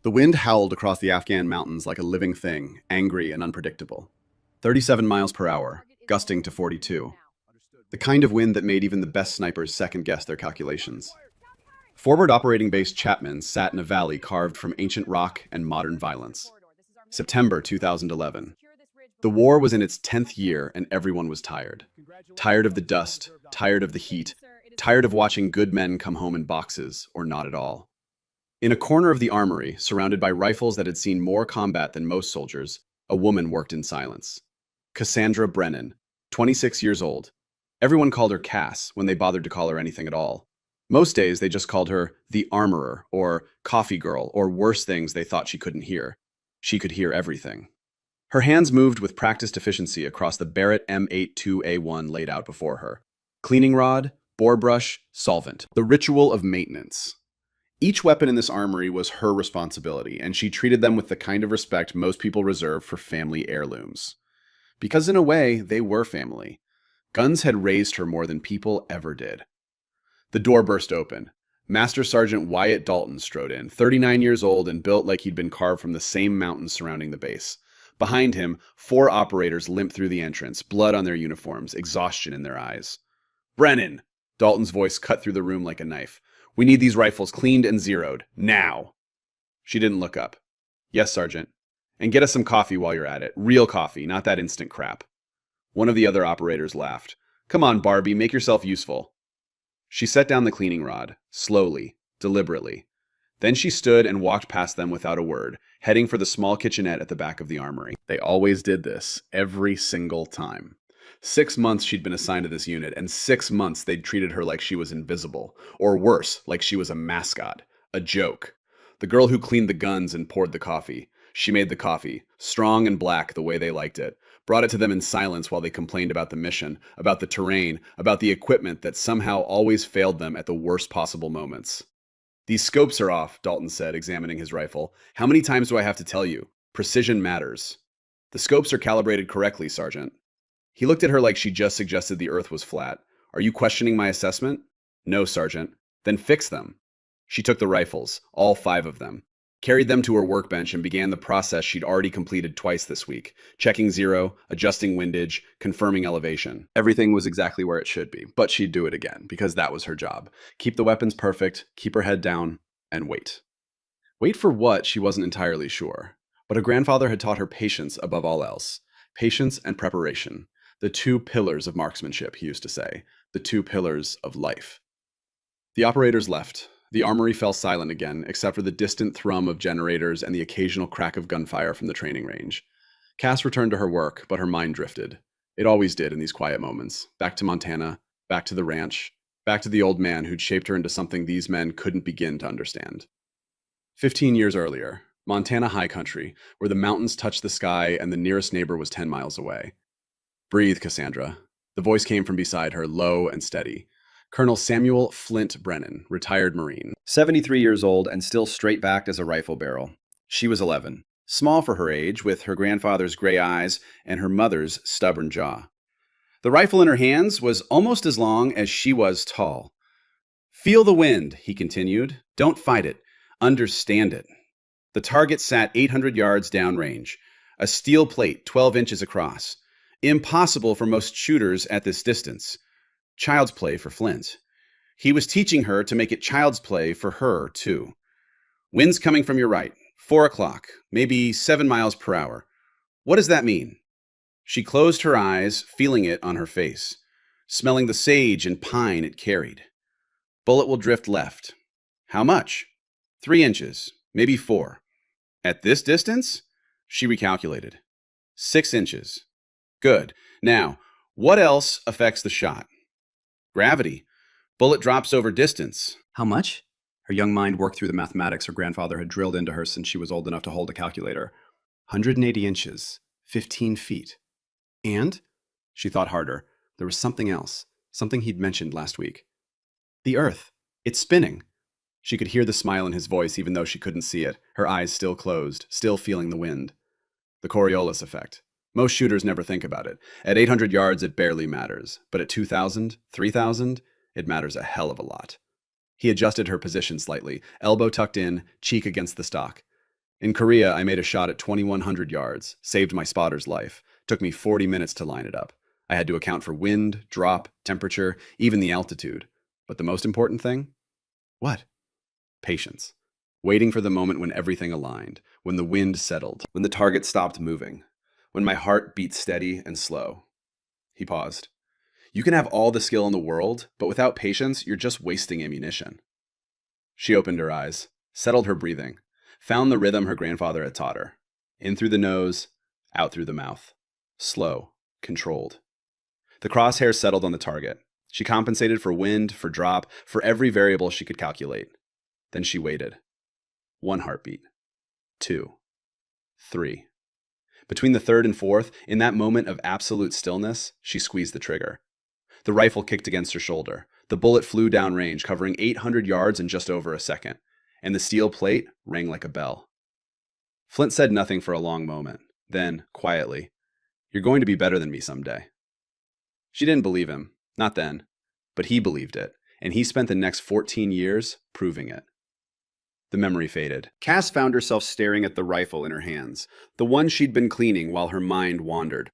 The wind howled across the Afghan mountains like a living thing, angry and unpredictable. 37 miles per hour, gusting to 42. The kind of wind that made even the best snipers second-guess their calculations. Forward Operating Base Chapman sat in a valley carved from ancient rock and modern violence. September 2011. The war was in its 10th year and everyone was tired. Tired of the dust, tired of the heat, tired of watching good men come home in boxes, or not at all. In a corner of the armory, surrounded by rifles that had seen more combat than most soldiers, a woman worked in silence. Cassandra Brennan, 26 years old. Everyone called her Cass when they bothered to call her anything at all. Most days they just called her the armorer, or coffee girl, or worse things they thought she couldn't hear. She could hear everything. Her hands moved with practiced efficiency across the Barrett M82A1 laid out before her. Cleaning rod, bore brush, solvent. The ritual of maintenance. Each weapon in this armory was her responsibility, and she treated them with the kind of respect most people reserve for family heirlooms. Because in a way, they were family. Guns had raised her more than people ever did. The door burst open. Master Sergeant Wyatt Dalton strode in, 39 years old and built like he'd been carved from the same mountains surrounding the base. Behind him, 4 operators limped through the entrance, blood on their uniforms, exhaustion in their eyes. "Brennan!" Dalton's voice cut through the room like a knife. "We need these rifles cleaned and zeroed. Now!" She didn't look up. "Yes, Sergeant. And get us some coffee while you're at it. Real coffee, not that instant crap." One of the other operators laughed. "Come on, Barbie, make yourself useful." She set down the cleaning rod, slowly, deliberately. Then she stood and walked past them without a word, heading for the small kitchenette at the back of the armory. They always did this, every single time. 6 months she'd been assigned to this unit, and 6 months they'd treated her like she was invisible, or worse, like she was a mascot, a joke. The girl who cleaned the guns and poured the coffee. She made the coffee, strong and black the way they liked it, brought it to them in silence while they complained about the mission, about the terrain, about the equipment that somehow always failed them at the worst possible moments. "These scopes are off," Dalton said, examining his rifle. "How many times do I have to tell you? Precision matters." "The scopes are calibrated correctly, Sergeant." He looked at her like she just suggested the earth was flat. "Are you questioning my assessment?" "No, Sergeant." "Then fix them." She took the rifles, all 5 of them, carried them to her workbench and began the process she'd already completed twice this week, checking zero, adjusting windage, confirming elevation. Everything was exactly where it should be, but she'd do it again, because that was her job. Keep the weapons perfect, keep her head down, and wait. Wait for what, she wasn't entirely sure. But her grandfather had taught her patience above all else. Patience and preparation. The 2 pillars of marksmanship, he used to say. The 2 pillars of life. The operators left. The armory fell silent again, except for the distant thrum of generators and the occasional crack of gunfire from the training range. Cass returned to her work, but her mind drifted. It always did in these quiet moments. Back to Montana, back to the ranch, back to the old man who'd shaped her into something these men couldn't begin to understand. 15 years earlier, Montana high country, where the mountains touched the sky and the nearest neighbor was 10 miles away. "Breathe, Cassandra." The voice came from beside her, low and steady. Colonel Samuel Flint Brennan, retired Marine. 73 years old and still straight-backed as a rifle barrel. She was 11, small for her age, with her grandfather's gray eyes and her mother's stubborn jaw. The rifle in her hands was almost as long as she was tall. "Feel the wind," he continued. "Don't fight it. Understand it." The target sat 800 yards downrange, a steel plate 12 inches across. Impossible for most shooters at this distance. Child's play for Flint. He was teaching her to make it child's play for her, too. "Wind's coming from your right. 4 o'clock, maybe 7 miles per hour. What does that mean?" She closed her eyes, feeling it on her face, smelling the sage and pine it carried. "Bullet will drift left." "How much?" 3 inches, maybe 4. "At this distance?" She recalculated. 6 inches. "Good. Now, what else affects the shot?" "Gravity. Bullet drops over distance." "How much?" Her young mind worked through the mathematics her grandfather had drilled into her since she was old enough to hold a calculator. 180 inches. 15 feet. And? She thought harder. There was something else. Something he'd mentioned last week. "The Earth. It's spinning." She could hear the smile in his voice even though she couldn't see it, her eyes still closed, still feeling the wind. The Coriolis effect. Most shooters never think about it. At 800 yards, it barely matters. But at 2,000, 3,000, it matters a hell of a lot. He adjusted her position slightly, elbow tucked in, cheek against the stock. In Korea, I made a shot at 2,100 yards, saved my spotter's life. Took me 40 minutes to line it up. I had to account for wind, drop, temperature, even the altitude. But the most important thing? What? Patience. Waiting for the moment when everything aligned, when the wind settled, when the target stopped moving, when my heart beat steady and slow. He paused. You can have all the skill in the world, but without patience, you're just wasting ammunition. She opened her eyes, settled her breathing, found the rhythm her grandfather had taught her. In through the nose, out through the mouth. Slow, controlled. The crosshair settled on the target. She compensated for wind, for drop, for every variable she could calculate. Then she waited. 1 heartbeat. 2. 3. Between the third and fourth, in that moment of absolute stillness, she squeezed the trigger. The rifle kicked against her shoulder. The bullet flew downrange, covering 800 yards in just over a second, and the steel plate rang like a bell. Flint said nothing for a long moment. Then, quietly, "You're going to be better than me someday." She didn't believe him, not then, but he believed it, and he spent the next 14 years proving it. The memory faded. Cass found herself staring at the rifle in her hands, the one she'd been cleaning while her mind wandered.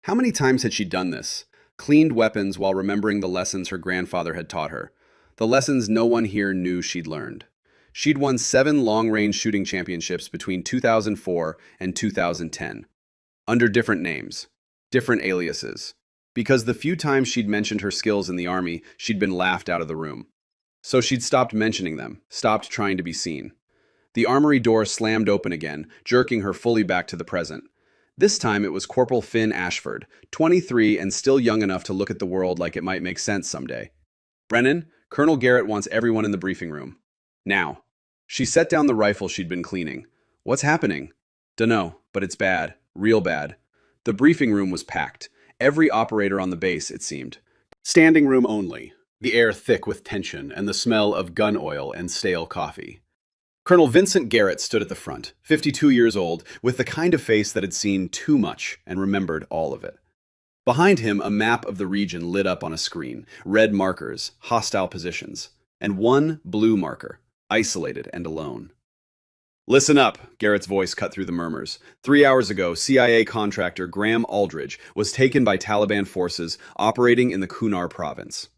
How many times had she done this? Cleaned weapons while remembering the lessons her grandfather had taught her. The lessons no one here knew she'd learned. She'd won 7 long-range shooting championships between 2004 and 2010. Under different names, different aliases. Because the few times she'd mentioned her skills in the army, she'd been laughed out of the room. So she'd stopped mentioning them, stopped trying to be seen. The armory door slammed open again, jerking her fully back to the present. This time it was Corporal Finn Ashford, 23 and still young enough to look at the world like it might make sense someday. "Brennan, Colonel Garrett wants everyone in the briefing room. Now." She set down the rifle she'd been cleaning. "What's happening?" "Dunno, but it's bad. Real bad." The briefing room was packed. Every operator on the base, it seemed. Standing room only, the air thick with tension and the smell of gun oil and stale coffee. Colonel Vincent Garrett stood at the front, 52 years old, with the kind of face that had seen too much and remembered all of it. Behind him, a map of the region lit up on a screen, red markers, hostile positions, and one blue marker, isolated and alone. "Listen up," Garrett's voice cut through the murmurs. 3 hours ago, CIA contractor Graham Aldridge was taken by Taliban forces operating in the Kunar province.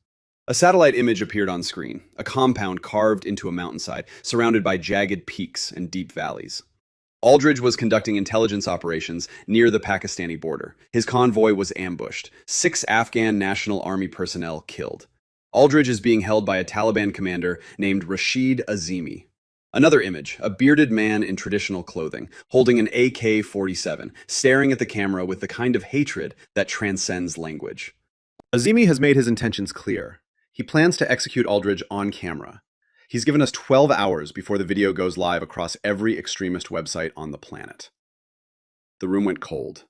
A satellite image appeared on screen, a compound carved into a mountainside, surrounded by jagged peaks and deep valleys. Aldridge was conducting intelligence operations near the Pakistani border. His convoy was ambushed. 6 Afghan National Army personnel killed. Aldridge is being held by a Taliban commander named Rashid Azimi. Another image, a bearded man in traditional clothing, holding an AK-47, staring at the camera with the kind of hatred that transcends language. Azimi has made his intentions clear. He plans to execute Aldridge on camera. He's given us 12 hours before the video goes live across every extremist website on the planet. The room went cold.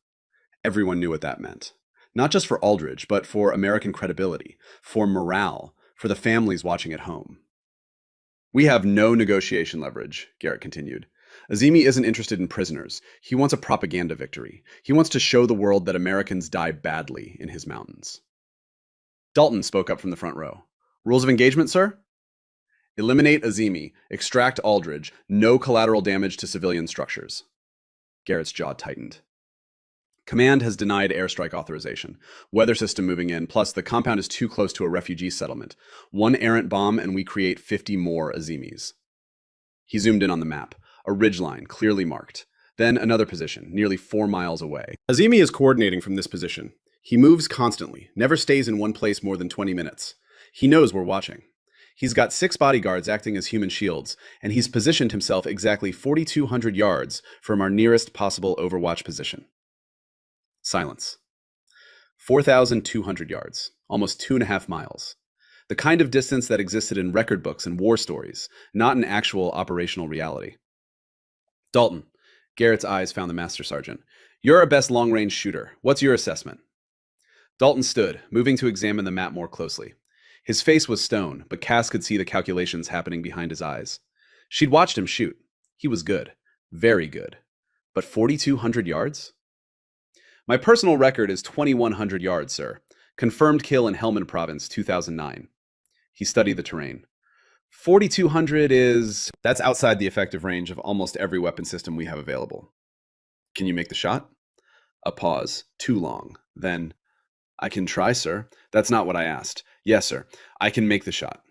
Everyone knew what that meant. Not just for Aldridge, but for American credibility, for morale, for the families watching at home. "We have no negotiation leverage," Garrett continued. "Azimi isn't interested in prisoners. He wants a propaganda victory. He wants to show the world that Americans die badly in his mountains." Dalton spoke up from the front row. "Rules of engagement, sir?" "Eliminate Azimi, extract Aldridge, no collateral damage to civilian structures." Garrett's jaw tightened. "Command has denied airstrike authorization. Weather system moving in, plus the compound is too close to a refugee settlement. 1 errant bomb and we create 50 more Azimis." He zoomed in on the map, a ridgeline clearly marked. Then another position, nearly 4 miles away. "Azimi is coordinating from this position. He moves constantly, never stays in one place more than 20 minutes. He knows we're watching. He's got 6 bodyguards acting as human shields, and he's positioned himself exactly 4,200 yards from our nearest possible overwatch position." Silence. 4,200 yards, almost 2.5 miles. The kind of distance that existed in record books and war stories, not in actual operational reality. "Dalton," Garrett's eyes found the master sergeant. "You're our best long-range shooter. What's your assessment?" Dalton stood, moving to examine the map more closely. His face was stone, but Cass could see the calculations happening behind his eyes. She'd watched him shoot. He was good. Very good. But 4,200 yards? "My personal record is 2,100 yards, sir. Confirmed kill in Helmand Province, 2009. He studied the terrain. 4,200 is... That's outside the effective range of almost every weapon system we have available. Can you make the shot? A pause. Too long. Then, I can try, sir. That's not what I asked. Yes, sir. I can make the shot.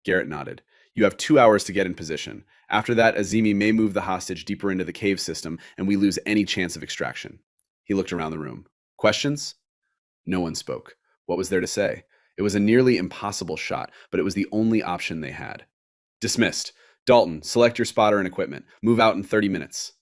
Garrett nodded. You have 2 hours to get in position. After that, Azimi may move the hostage deeper into the cave system, and we lose any chance of extraction. He looked around the room. Questions? No one spoke. What was there to say? It was a nearly impossible shot, but it was the only option they had. Dismissed. Dalton, select your spotter and equipment. Move out in 30 minutes.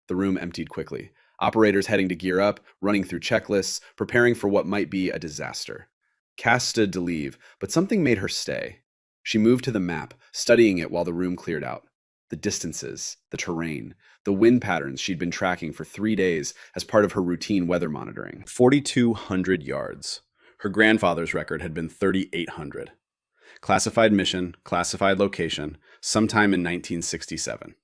The room emptied quickly. Operators heading to gear up, running through checklists, preparing for what might be a disaster. Cass stood to leave, but something made her stay. She moved to the map, studying it while the room cleared out. The distances, the terrain, the wind patterns she'd been tracking for 3 days as part of her routine weather monitoring. 4,200 yards. Her grandfather's record had been 3,800. Classified mission, classified location, sometime in 1967.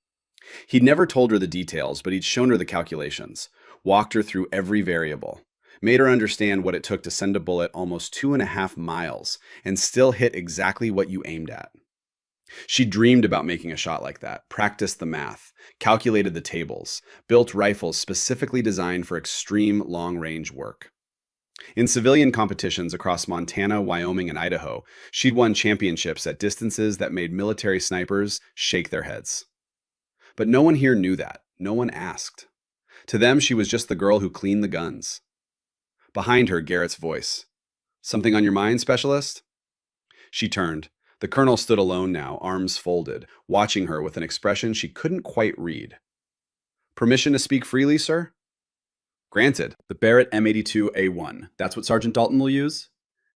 He'd never told her the details, but he'd shown her the calculations, walked her through every variable, made her understand what it took to send a bullet almost 2.5 miles and still hit exactly what you aimed at. She dreamed about making a shot like that, practiced the math, calculated the tables, built rifles specifically designed for extreme long-range work. In civilian competitions across Montana, Wyoming, and Idaho, she'd won championships at distances that made military snipers shake their heads. But no one here knew that. No one asked. To them, she was just the girl who cleaned the guns. Behind her, Garrett's voice. Something on your mind, Specialist? She turned. The colonel stood alone now, arms folded, watching her with an expression she couldn't quite read. Permission to speak freely, sir? Granted. The Barrett M82A1. That's what Sergeant Dalton will use?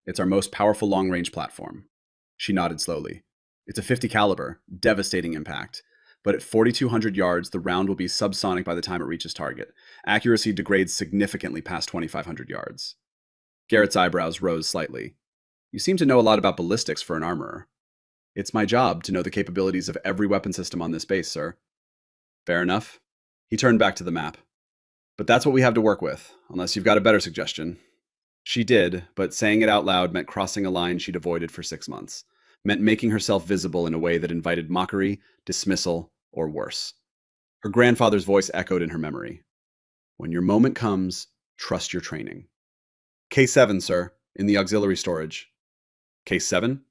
It's our most powerful long-range platform. She nodded slowly. It's a .50 caliber, devastating impact. But at 4,200 yards, the round will be subsonic by the time it reaches target. Accuracy degrades significantly past 2,500 yards. Garrett's eyebrows rose slightly. You seem to know a lot about ballistics for an armorer. It's my job to know the capabilities of every weapon system on this base, sir. Fair enough. He turned back to the map. But that's what we have to work with, unless you've got a better suggestion. She did, but saying it out loud meant crossing a line she'd avoided for 6 months. Meant making herself visible in a way that invited mockery, dismissal, or worse. Her grandfather's voice echoed in her memory. When your moment comes, trust your training. K7, sir, in the auxiliary storage. K7?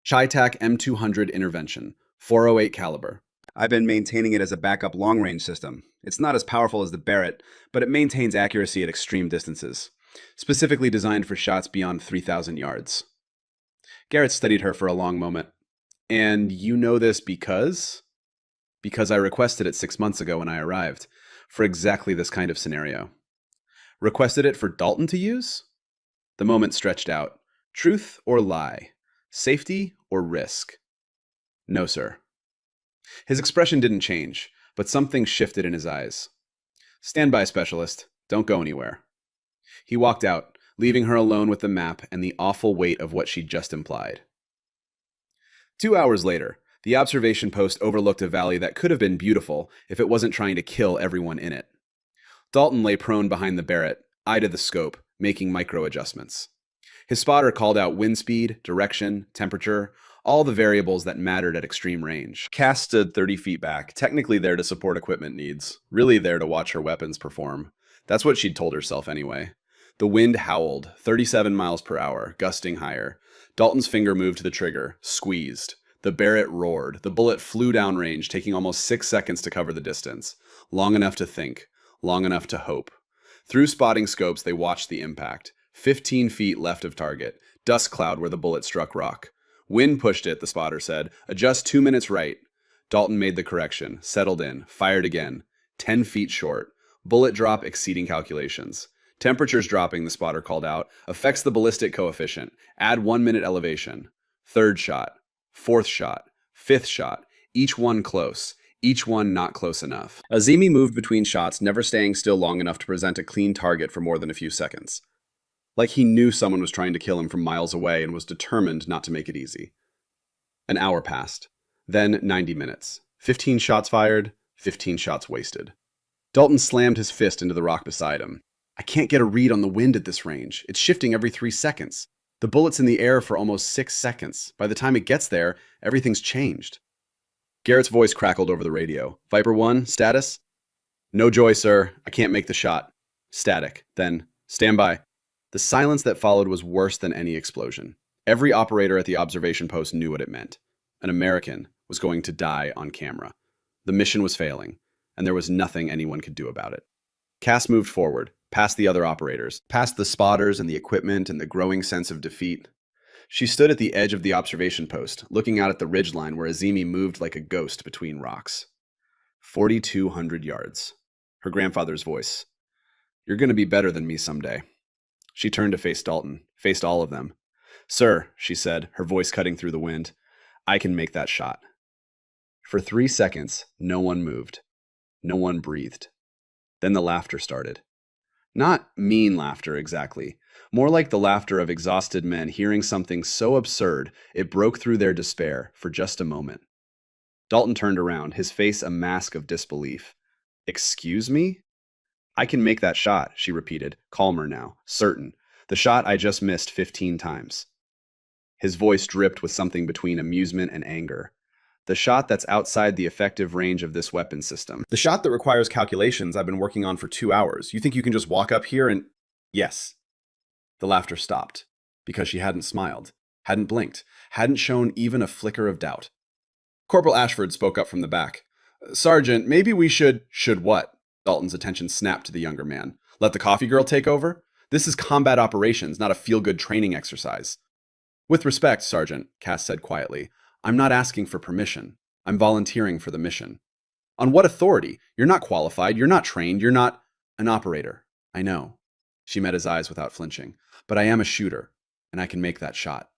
Chi-Tac M200 intervention, 408 caliber. I've been maintaining it as a backup long-range system. It's not as powerful as the Barrett, but it maintains accuracy at extreme distances, specifically designed for shots beyond 3,000 yards. Garrett studied her for a long moment. And you know this because? Because I requested it 6 months ago when I arrived, for exactly this kind of scenario. Requested it for Dalton to use? The moment stretched out. Truth or lie? Safety or risk? No, sir. His expression didn't change, but something shifted in his eyes. Stand by, Specialist. Don't go anywhere. He walked out, leaving her alone with the map and the awful weight of what she'd just implied. 2 hours later, the observation post overlooked a valley that could have been beautiful if it wasn't trying to kill everyone in it. Dalton lay prone behind the Barrett, eye to the scope, making micro-adjustments. His spotter called out wind speed, direction, temperature, all the variables that mattered at extreme range. Cass stood 30 feet back, technically there to support equipment needs, really there to watch her weapons perform. That's what she'd told herself anyway. The wind howled, 37 miles per hour, gusting higher. Dalton's finger moved to the trigger, squeezed. The Barrett roared. The bullet flew downrange, taking almost 6 seconds to cover the distance. Long enough to think, long enough to hope. Through spotting scopes, they watched the impact. 15 feet left of target. Dust cloud where the bullet struck rock. Wind pushed it, the spotter said. Adjust 2 minutes right. Dalton made the correction, settled in, fired again. 10 feet short. Bullet drop exceeding calculations. Temperatures dropping, the spotter called out. Affects the ballistic coefficient. Add 1 minute elevation. Third shot. Fourth shot. Fifth shot. Each one close. Each one not close enough. Azimi moved between shots, never staying still long enough to present a clean target for more than a few seconds. Like he knew someone was trying to kill him from miles away and was determined not to make it easy. An hour passed. Then 90 minutes. 15 shots fired, 15 shots wasted. Dalton slammed his fist into the rock beside him. I can't get a read on the wind at this range. It's shifting every 3 seconds. The bullet's in the air for almost 6 seconds. By the time it gets there, everything's changed. Garrett's voice crackled over the radio. Viper 1, status? No joy, sir. I can't make the shot. Static. Then, stand by. The silence that followed was worse than any explosion. Every operator at the observation post knew what it meant. An American was going to die on camera. The mission was failing, and there was nothing anyone could do about it. Cass moved forward, past the other operators, past the spotters and the equipment and the growing sense of defeat. She stood at the edge of the observation post, looking out at the ridgeline where Azimi moved like a ghost between rocks. 4,200 yards. Her grandfather's voice. You're going to be better than me someday. She turned to face Dalton, faced all of them. Sir, she said, her voice cutting through the wind, I can make that shot. For 3 seconds, no one moved. No one breathed. Then the laughter started. Not mean laughter exactly, more like the laughter of exhausted men hearing something so absurd it broke through their despair for just a moment. Dalton turned around, his face a mask of disbelief. Excuse me? I can make that shot, she repeated, calmer now, certain. The shot I just missed 15 times. His voice dripped with something between amusement and anger. The shot that's outside the effective range of this weapon system. The shot that requires calculations I've been working on for 2 hours. You think you can just walk up here and... Yes. The laughter stopped, because she hadn't smiled, hadn't blinked, hadn't shown even a flicker of doubt. Corporal Ashford spoke up from the back. Sergeant, maybe we should... Should what? Dalton's attention snapped to the younger man. Let the coffee girl take over? This is combat operations, not a feel-good training exercise. With respect, Sergeant, Cass said quietly, I'm not asking for permission. I'm volunteering for the mission. On what authority? You're not qualified, you're not trained, you're not an operator. I know. She met his eyes without flinching. But I am a shooter, and I can make that shot.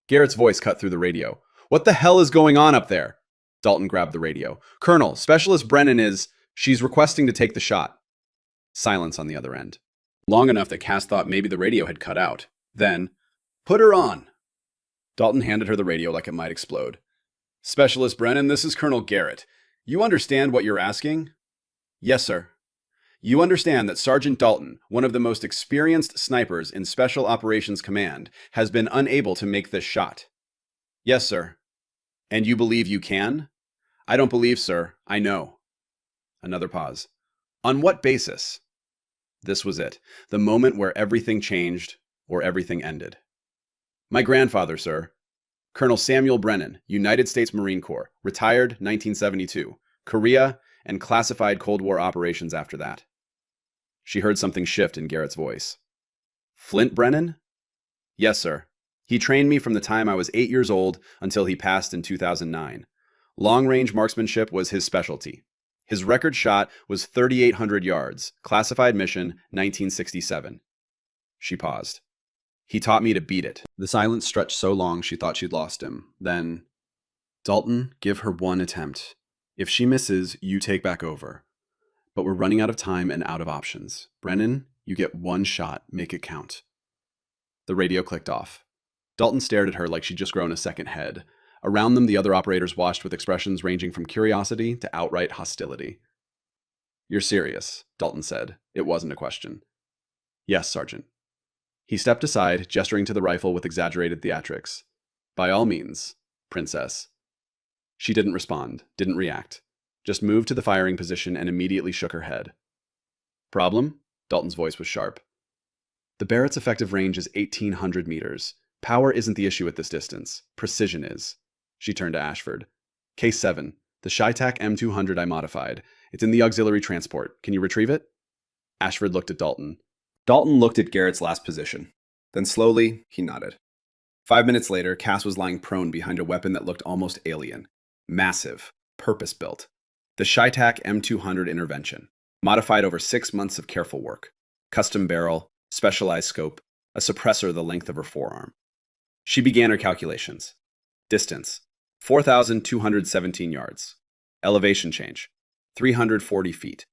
Garrett's voice cut through the radio. What the hell is going on up there? Dalton grabbed the radio. Colonel, Specialist Brennan is... She's requesting to take the shot. Silence on the other end. Long enough that Cass thought maybe the radio had cut out. Then, put her on. Dalton handed her the radio like it might explode. Specialist Brennan, this is Colonel Garrett. You understand what you're asking? Yes, sir. You understand that Sergeant Dalton, one of the most experienced snipers in Special Operations Command, has been unable to make this shot. Yes, sir. And you believe you can? I don't believe, sir. I know. Another pause. On what basis? This was it. The moment where everything changed or everything ended. My grandfather, sir. Colonel Samuel Brennan, United States Marine Corps, retired 1972, Korea, and classified Cold War operations after that. She heard something shift in Garrett's voice. Flint Brennan? Yes, sir. He trained me from the time I was 8 years old until he passed in 2009. Long-range marksmanship was his specialty. His record shot was 3,800 yards, classified mission 1967. She paused. He taught me to beat it. The silence stretched so long she thought she'd lost him. Then, Dalton, give her one attempt. If she misses, you take back over. But we're running out of time and out of options. Brennan, you get one shot. Make it count. The radio clicked off. Dalton stared at her like she'd just grown a second head. Around them, the other operators watched with expressions ranging from curiosity to outright hostility. You're serious, Dalton said. It wasn't a question. Yes, Sergeant. He stepped aside, gesturing to the rifle with exaggerated theatrics. By all means, Princess. She didn't respond, didn't react, just moved to the firing position and immediately shook her head. Problem? Dalton's voice was sharp. The Barrett's effective range is 1,800 meters. Power isn't the issue at this distance. Precision is. She turned to Ashford. Case 7. The Shytac M200 I modified. It's in the auxiliary transport. Can you retrieve it? Ashford looked at Dalton. Dalton looked at Garrett's last position. Then slowly, he nodded. 5 minutes later, Cass was lying prone behind a weapon that looked almost alien. Massive. Purpose-built. The Shytac M200 intervention. Modified over 6 months of careful work. Custom barrel, specialized scope, a suppressor the length of her forearm. She began her calculations. Distance, 4,217 yards. Elevation change, 340 feet.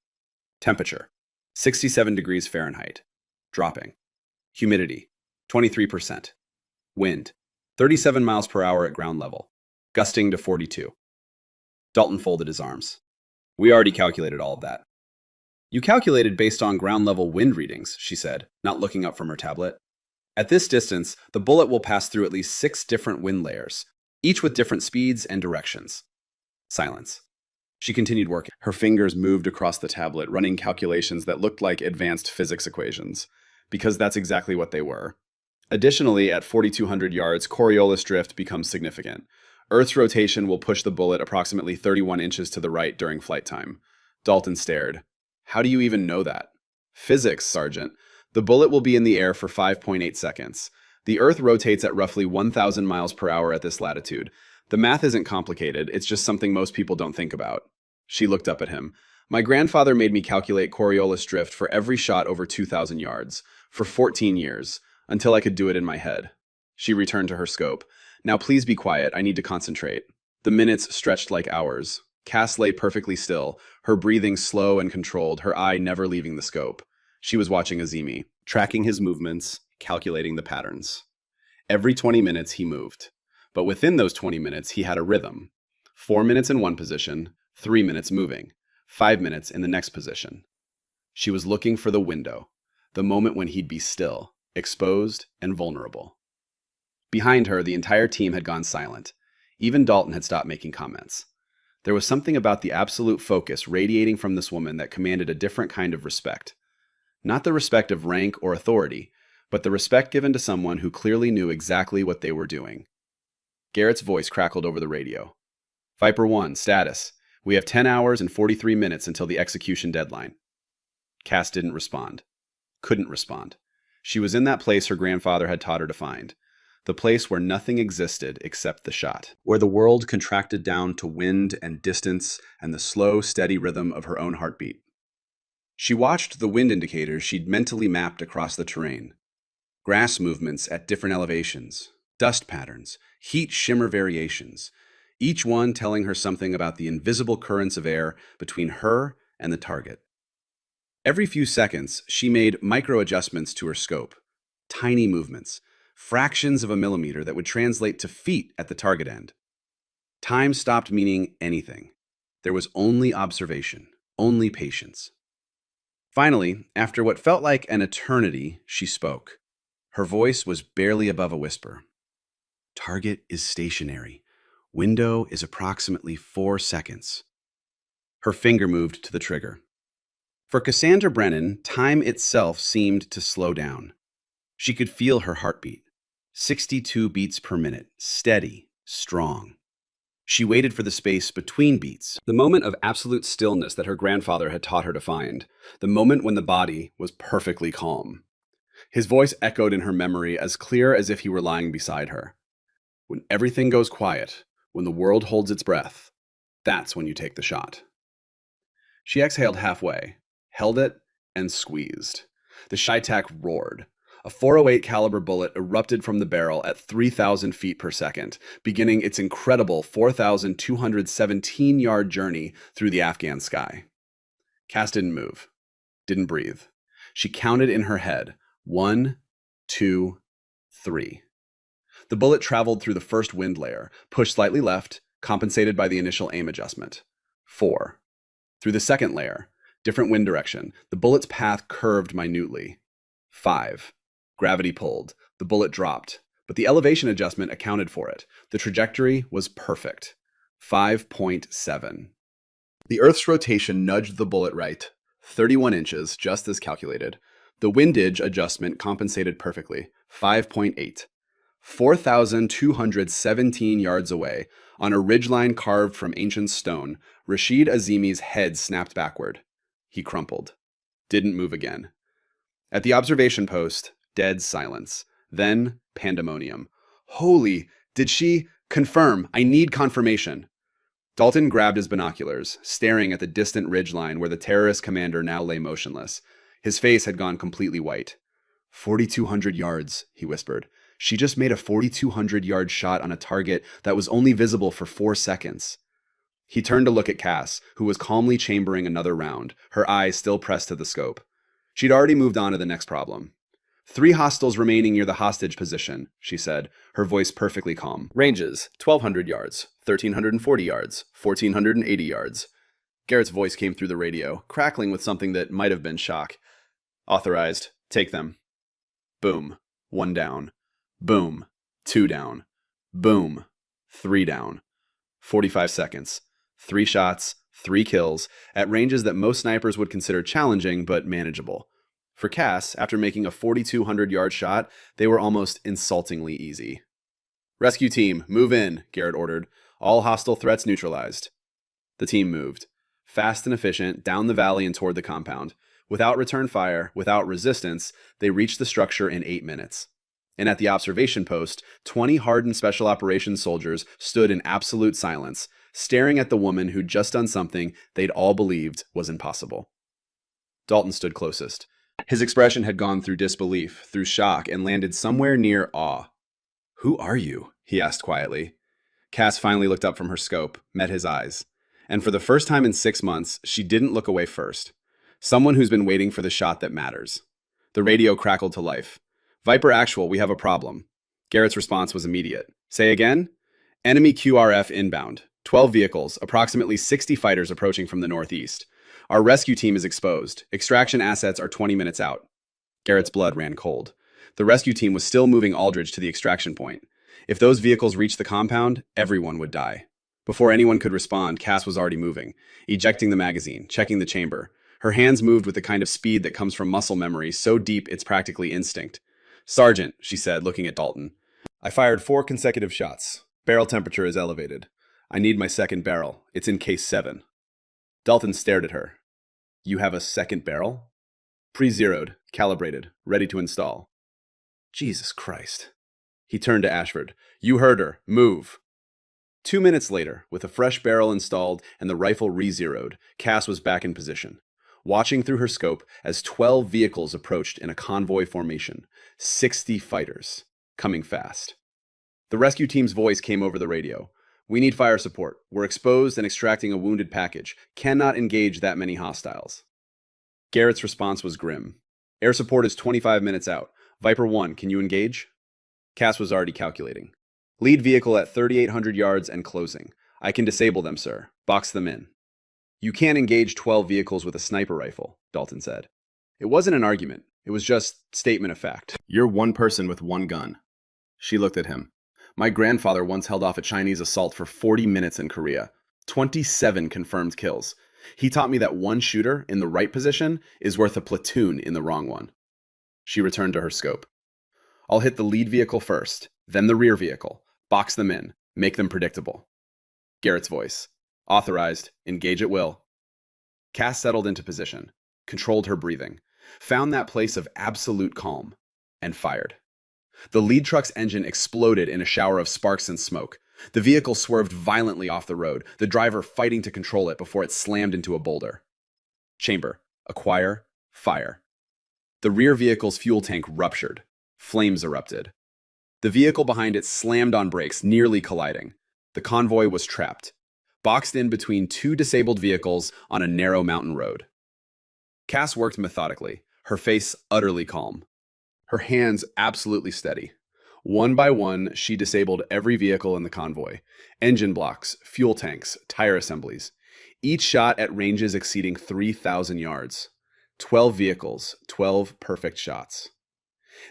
Temperature, 67 degrees Fahrenheit. Dropping. Humidity, 23%. Wind, 37 miles per hour at ground level. Gusting to 42. Dalton folded his arms. We already calculated all of that. You calculated based on ground level wind readings, she said, not looking up from her tablet. At this distance, the bullet will pass through at least 6 different wind layers, each with different speeds and directions. Silence. She continued working. Her fingers moved across the tablet, running calculations that looked like advanced physics equations, because that's exactly what they were. Additionally, at 4,200 yards, Coriolis drift becomes significant. Earth's rotation will push the bullet approximately 31 inches to the right during flight time. Dalton stared. How do you even know that? Physics, Sergeant. The bullet will be in the air for 5.8 seconds. The Earth rotates at roughly 1,000 miles per hour at this latitude. The math isn't complicated, it's just something most people don't think about. She looked up at him. My grandfather made me calculate Coriolis drift for every shot over 2,000 yards, for 14 years, until I could do it in my head. She returned to her scope. Now please be quiet, I need to concentrate. The minutes stretched like hours. Cass lay perfectly still, her breathing slow and controlled, her eye never leaving the scope. She was watching Azimi, tracking his movements, calculating the patterns. Every 20 minutes he moved. But within those 20 minutes, he had a rhythm. 4 minutes in one position, 3 minutes moving, 5 minutes in the next position. She was looking for the window, the moment when he'd be still, exposed, and vulnerable. Behind her, the entire team had gone silent. Even Dalton had stopped making comments. There was something about the absolute focus radiating from this woman that commanded a different kind of respect. Not the respect of rank or authority, but the respect given to someone who clearly knew exactly what they were doing. Garrett's voice crackled over the radio. Viper 1, status. We have 10 hours and 43 minutes until the execution deadline. Cass didn't respond. Couldn't respond. She was in that place her grandfather had taught her to find. The place where nothing existed except the shot. Where the world contracted down to wind and distance and the slow, steady rhythm of her own heartbeat. She watched the wind indicators she'd mentally mapped across the terrain. Grass movements at different elevations, dust patterns, heat shimmer variations, each one telling her something about the invisible currents of air between her and the target. Every few seconds, she made micro-adjustments to her scope, tiny movements, fractions of a millimeter that would translate to feet at the target end. Time stopped meaning anything. There was only observation, only patience. Finally, after what felt like an eternity, she spoke. Her voice was barely above a whisper. Target is stationary. Window is approximately 4 seconds. Her finger moved to the trigger. For Cassandra Brennan, time itself seemed to slow down. She could feel her heartbeat. 62 beats per minute, steady, strong. She waited for the space between beats, the moment of absolute stillness that her grandfather had taught her to find, the moment when the body was perfectly calm. His voice echoed in her memory as clear as if he were lying beside her. When everything goes quiet, when the world holds its breath, that's when you take the shot. She exhaled halfway, held it, and squeezed. The Shytac roared. A .408 caliber bullet erupted from the barrel at 3,000 feet per second, beginning its incredible 4,217-yard journey through the Afghan sky. Cass didn't move, didn't breathe. She counted in her head, 1, 2, 3. The bullet traveled through the first wind layer, pushed slightly left, compensated by the initial aim adjustment. 4. Through the second layer, different wind direction, the bullet's path curved minutely. 5. Gravity pulled. The bullet dropped, but the elevation adjustment accounted for it. The trajectory was perfect. 5.7. The Earth's rotation nudged the bullet right, 31 inches, just as calculated. The windage adjustment compensated perfectly, 5.8. 4,217 yards away, on a ridgeline carved from ancient stone, Rashid Azimi's head snapped backward. He crumpled. Didn't move again. At the observation post, dead silence. Then, pandemonium. Holy, did she? Confirm, I need confirmation. Dalton grabbed his binoculars, staring at the distant ridgeline where the terrorist commander now lay motionless. His face had gone completely white. 4,200 yards, he whispered. She just made a 4,200-yard shot on a target that was only visible for 4 seconds. He turned to look at Cass, who was calmly chambering another round, her eyes still pressed to the scope. She'd already moved on to the next problem. 3 hostiles remaining near the hostage position, she said, her voice perfectly calm. Ranges, 1,200 yards, 1,340 yards, 1,480 yards. Garrett's voice came through the radio, crackling with something that might have been shock. Authorized. Take them. Boom. 1 down. Boom. 2 down. Boom. 3 down. 45 seconds. 3 shots, 3 kills, at ranges that most snipers would consider challenging but manageable. For Cass, after making a 4,200-yard shot, they were almost insultingly easy. "Rescue team, move in," Garrett ordered. "All hostile threats neutralized." The team moved, fast and efficient, down the valley and toward the compound. Without return fire, without resistance, they reached the structure in 8 minutes. And at the observation post, 20 hardened special operations soldiers stood in absolute silence, staring at the woman who'd just done something they'd all believed was impossible. Dalton stood closest. His expression had gone through disbelief, through shock, and landed somewhere near awe. "Who are you?" he asked quietly. Cass finally looked up from her scope, met his eyes. And for the first time in 6 months, she didn't look away first. Someone who's been waiting for the shot that matters. The radio crackled to life. "Viper Actual, we have a problem." Garrett's response was immediate. "Say again?" "Enemy QRF inbound. 12 vehicles, approximately 60 fighters approaching from the northeast. Our rescue team is exposed. Extraction assets are 20 minutes out." Garrett's blood ran cold. The rescue team was still moving Aldridge to the extraction point. If those vehicles reached the compound, everyone would die. Before anyone could respond, Cass was already moving, ejecting the magazine, checking the chamber. Her hands moved with the kind of speed that comes from muscle memory so deep it's practically instinct. "Sergeant," she said, looking at Dalton, "I fired 4 consecutive shots. Barrel temperature is elevated. I need my second barrel. It's in case 7. Dalton stared at her. "You have a second barrel?" "Pre-zeroed, calibrated, ready to install." Jesus Christ. He turned to Ashford. "You heard her. Move." 2 minutes later, with a fresh barrel installed and the rifle re-zeroed, Cass was back in position, watching through her scope as 12 vehicles approached in a convoy formation. 60 fighters, coming fast. The rescue team's voice came over the radio. "We need fire support. We're exposed and extracting a wounded package. Cannot engage that many hostiles." Garrett's response was grim. "Air support is 25 minutes out. Viper 1, can you engage?" Cass was already calculating. "Lead vehicle at 3,800 yards and closing. I can disable them, sir. Box them in." "You can't engage 12 vehicles with a sniper rifle," Dalton said. It wasn't an argument. It was just statement of fact. "You're one person with one gun." She looked at him. "My grandfather once held off a Chinese assault for 40 minutes in Korea. 27 confirmed kills. He taught me that one shooter in the right position is worth a platoon in the wrong one." She returned to her scope. "I'll hit the lead vehicle first, then the rear vehicle. Box them in. Make them predictable." Garrett's voice. "Authorized. Engage at will." Cass settled into position, controlled her breathing, found that place of absolute calm, and fired. The lead truck's engine exploded in a shower of sparks and smoke. The vehicle swerved violently off the road, the driver fighting to control it before it slammed into a boulder. Chamber. Acquire. Fire. The rear vehicle's fuel tank ruptured. Flames erupted. The vehicle behind it slammed on brakes, nearly colliding. The convoy was trapped, boxed in between 2 disabled vehicles on a narrow mountain road. Cass worked methodically, her face utterly calm, her hands absolutely steady. One by one, she disabled every vehicle in the convoy. Engine blocks, fuel tanks, tire assemblies. Each shot at ranges exceeding 3,000 yards. 12 vehicles, 12 perfect shots.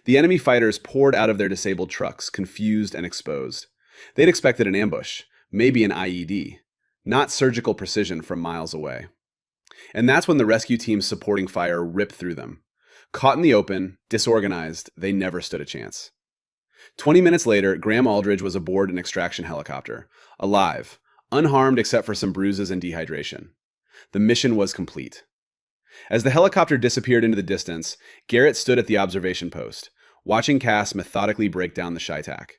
The enemy fighters poured out of their disabled trucks, confused and exposed. They'd expected an ambush, maybe an IED, not surgical precision from miles away. And that's when the rescue team's supporting fire ripped through them. Caught in the open, disorganized, they never stood a chance. 20 minutes later, Graham Aldridge was aboard an extraction helicopter, alive, unharmed except for some bruises and dehydration. The mission was complete. As the helicopter disappeared into the distance, Garrett stood at the observation post, watching Cass methodically break down the Shitak,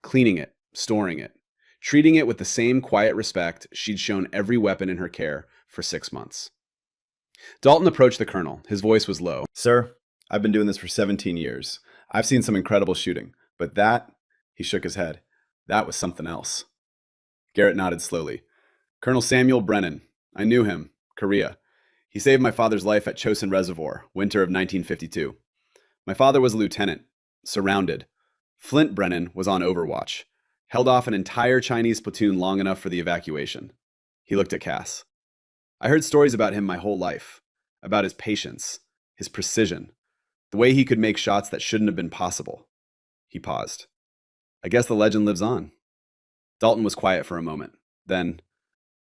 cleaning it, storing it, treating it with the same quiet respect she'd shown every weapon in her care for 6 months. Dalton approached the colonel. His voice was low. "Sir, I've been doing this for 17 years. I've seen some incredible shooting, but that," he shook his head, "that was something else." Garrett nodded slowly. "Colonel Samuel Brennan. I knew him. Korea. He saved my father's life at Chosin Reservoir, winter of 1952. My father was a lieutenant, surrounded. Flint Brennan was on overwatch, held off an entire Chinese platoon long enough for the evacuation." He looked at Cass. "I heard stories about him my whole life, about his patience, his precision, the way he could make shots that shouldn't have been possible. He paused. I guess the legend lives on. Dalton was quiet for a moment. Then,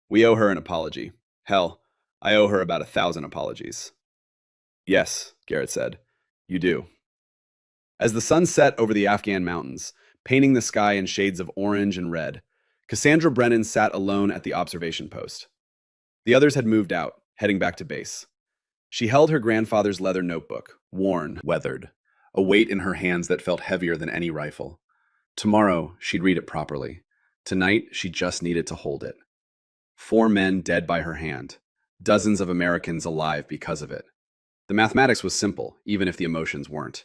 we owe her an apology. Hell, I owe her about 1,000 apologies. Yes, Garrett said. You do. As the sun set over the Afghan mountains, painting the sky in shades of orange and red, Cassandra Brennan sat alone at the observation post. The others had moved out, heading back to base. She held her grandfather's leather notebook, worn, weathered, a weight in her hands that felt heavier than any rifle. Tomorrow, she'd read it properly. Tonight, she just needed to hold it. 4 men dead by her hand, dozens of Americans alive because of it. The mathematics was simple, even if the emotions weren't.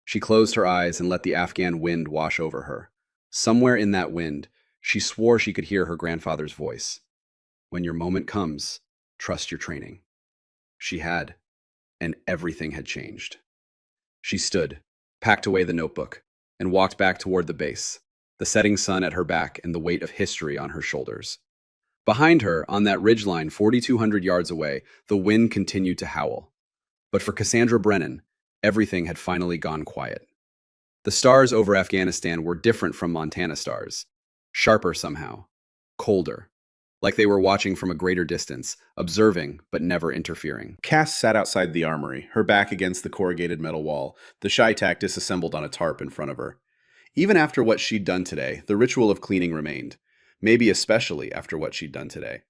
She closed her eyes and let the Afghan wind wash over her. Somewhere in that wind, she swore she could hear her grandfather's voice. When your moment comes, trust your training. She had, and everything had changed. She stood, packed away the notebook, and walked back toward the base, the setting sun at her back and the weight of history on her shoulders. Behind her, on that ridgeline 4,200 yards away, the wind continued to howl. But for Cassandra Brennan, everything had finally gone quiet. The stars over Afghanistan were different from Montana stars, sharper somehow, colder, like they were watching from a greater distance, observing but never interfering. Cass sat outside the armory, her back against the corrugated metal wall, the ShyTac disassembled on a tarp in front of her. Even after what she'd done today, the ritual of cleaning remained, maybe especially after what she'd done today.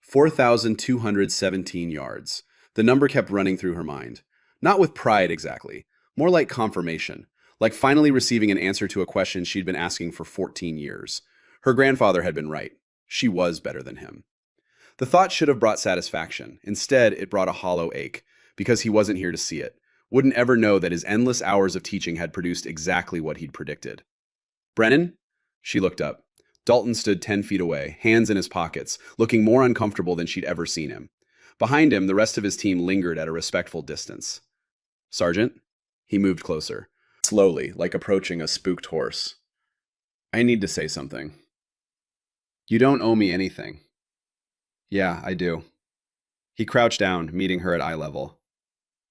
4,217 yards. The number kept running through her mind. Not with pride exactly, more like confirmation, like finally receiving an answer to a question she'd been asking for 14 years. Her grandfather had been right. She was better than him. The thought should have brought satisfaction. Instead, it brought a hollow ache, because he wasn't here to see it. Wouldn't ever know that his endless hours of teaching had produced exactly what he'd predicted. Brennan? She looked up. Dalton stood 10 feet away, hands in his pockets, looking more uncomfortable than she'd ever seen him. Behind him, the rest of his team lingered at a respectful distance. Sergeant? He moved closer, slowly, like approaching a spooked horse. I need to say something. You don't owe me anything. Yeah, I do. He crouched down, meeting her at eye level.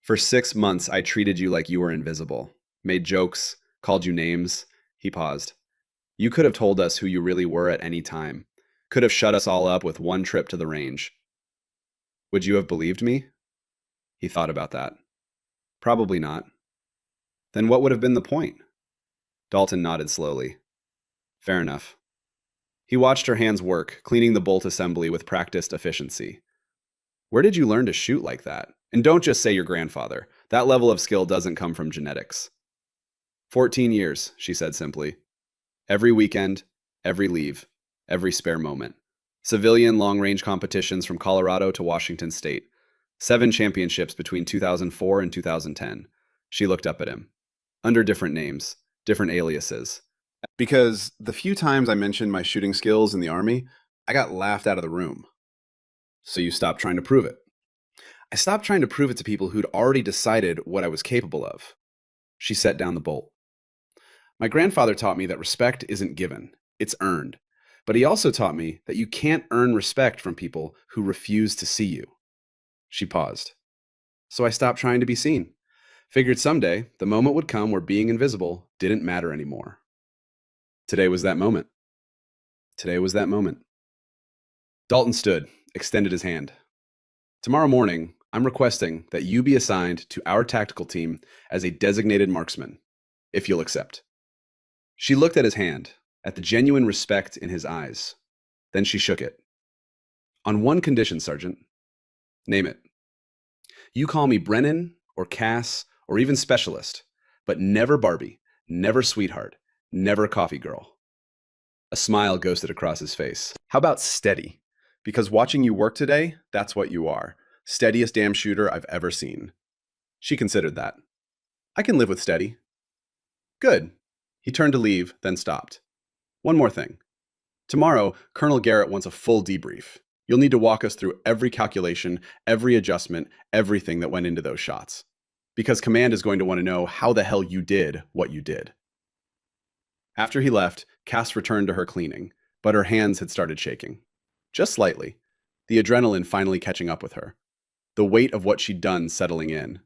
For 6 months, I treated you like you were invisible. Made jokes, called you names. He paused. You could have told us who you really were at any time. Could have shut us all up with one trip to the range. Would you have believed me? He thought about that. Probably not. Then what would have been the point? Dalton nodded slowly. Fair enough. He watched her hands work, cleaning the bolt assembly with practiced efficiency. Where did you learn to shoot like that? And don't just say your grandfather. That level of skill doesn't come from genetics. 14 years, she said simply. Every weekend, every leave, every spare moment. Civilian long-range competitions from Colorado to Washington State. 7 championships between 2004 and 2010. She looked up at him. Under different names, different aliases. Because the few times I mentioned my shooting skills in the Army, I got laughed out of the room. So you stopped trying to prove it. I stopped trying to prove it to people who'd already decided what I was capable of. She set down the bolt. My grandfather taught me that respect isn't given, it's earned. But he also taught me that you can't earn respect from people who refuse to see you. She paused. So I stopped trying to be seen. Figured someday the moment would come where being invisible didn't matter anymore. Today was that moment. Today was that moment. Dalton stood, extended his hand. Tomorrow morning, I'm requesting that you be assigned to our tactical team as a designated marksman, if you'll accept. She looked at his hand, at the genuine respect in his eyes. Then she shook it. On one condition, Sergeant. Name it. You call me Brennan, or Cass, or even Specialist, but never Barbie, never Sweetheart, never Coffee Girl. A smile ghosted across his face. How about steady? Because watching you work today, that's what you are. Steadiest damn shooter I've ever seen. She considered that. I can live with steady. Good. He turned to leave, then stopped. One more thing. Tomorrow, Colonel Garrett wants a full debrief. You'll need to walk us through every calculation, every adjustment, everything that went into those shots. Because command is going to want to know how the hell you did what you did. After he left, Cass returned to her cleaning, but her hands had started shaking. Just slightly. The adrenaline finally catching up with her. The weight of what she'd done settling in.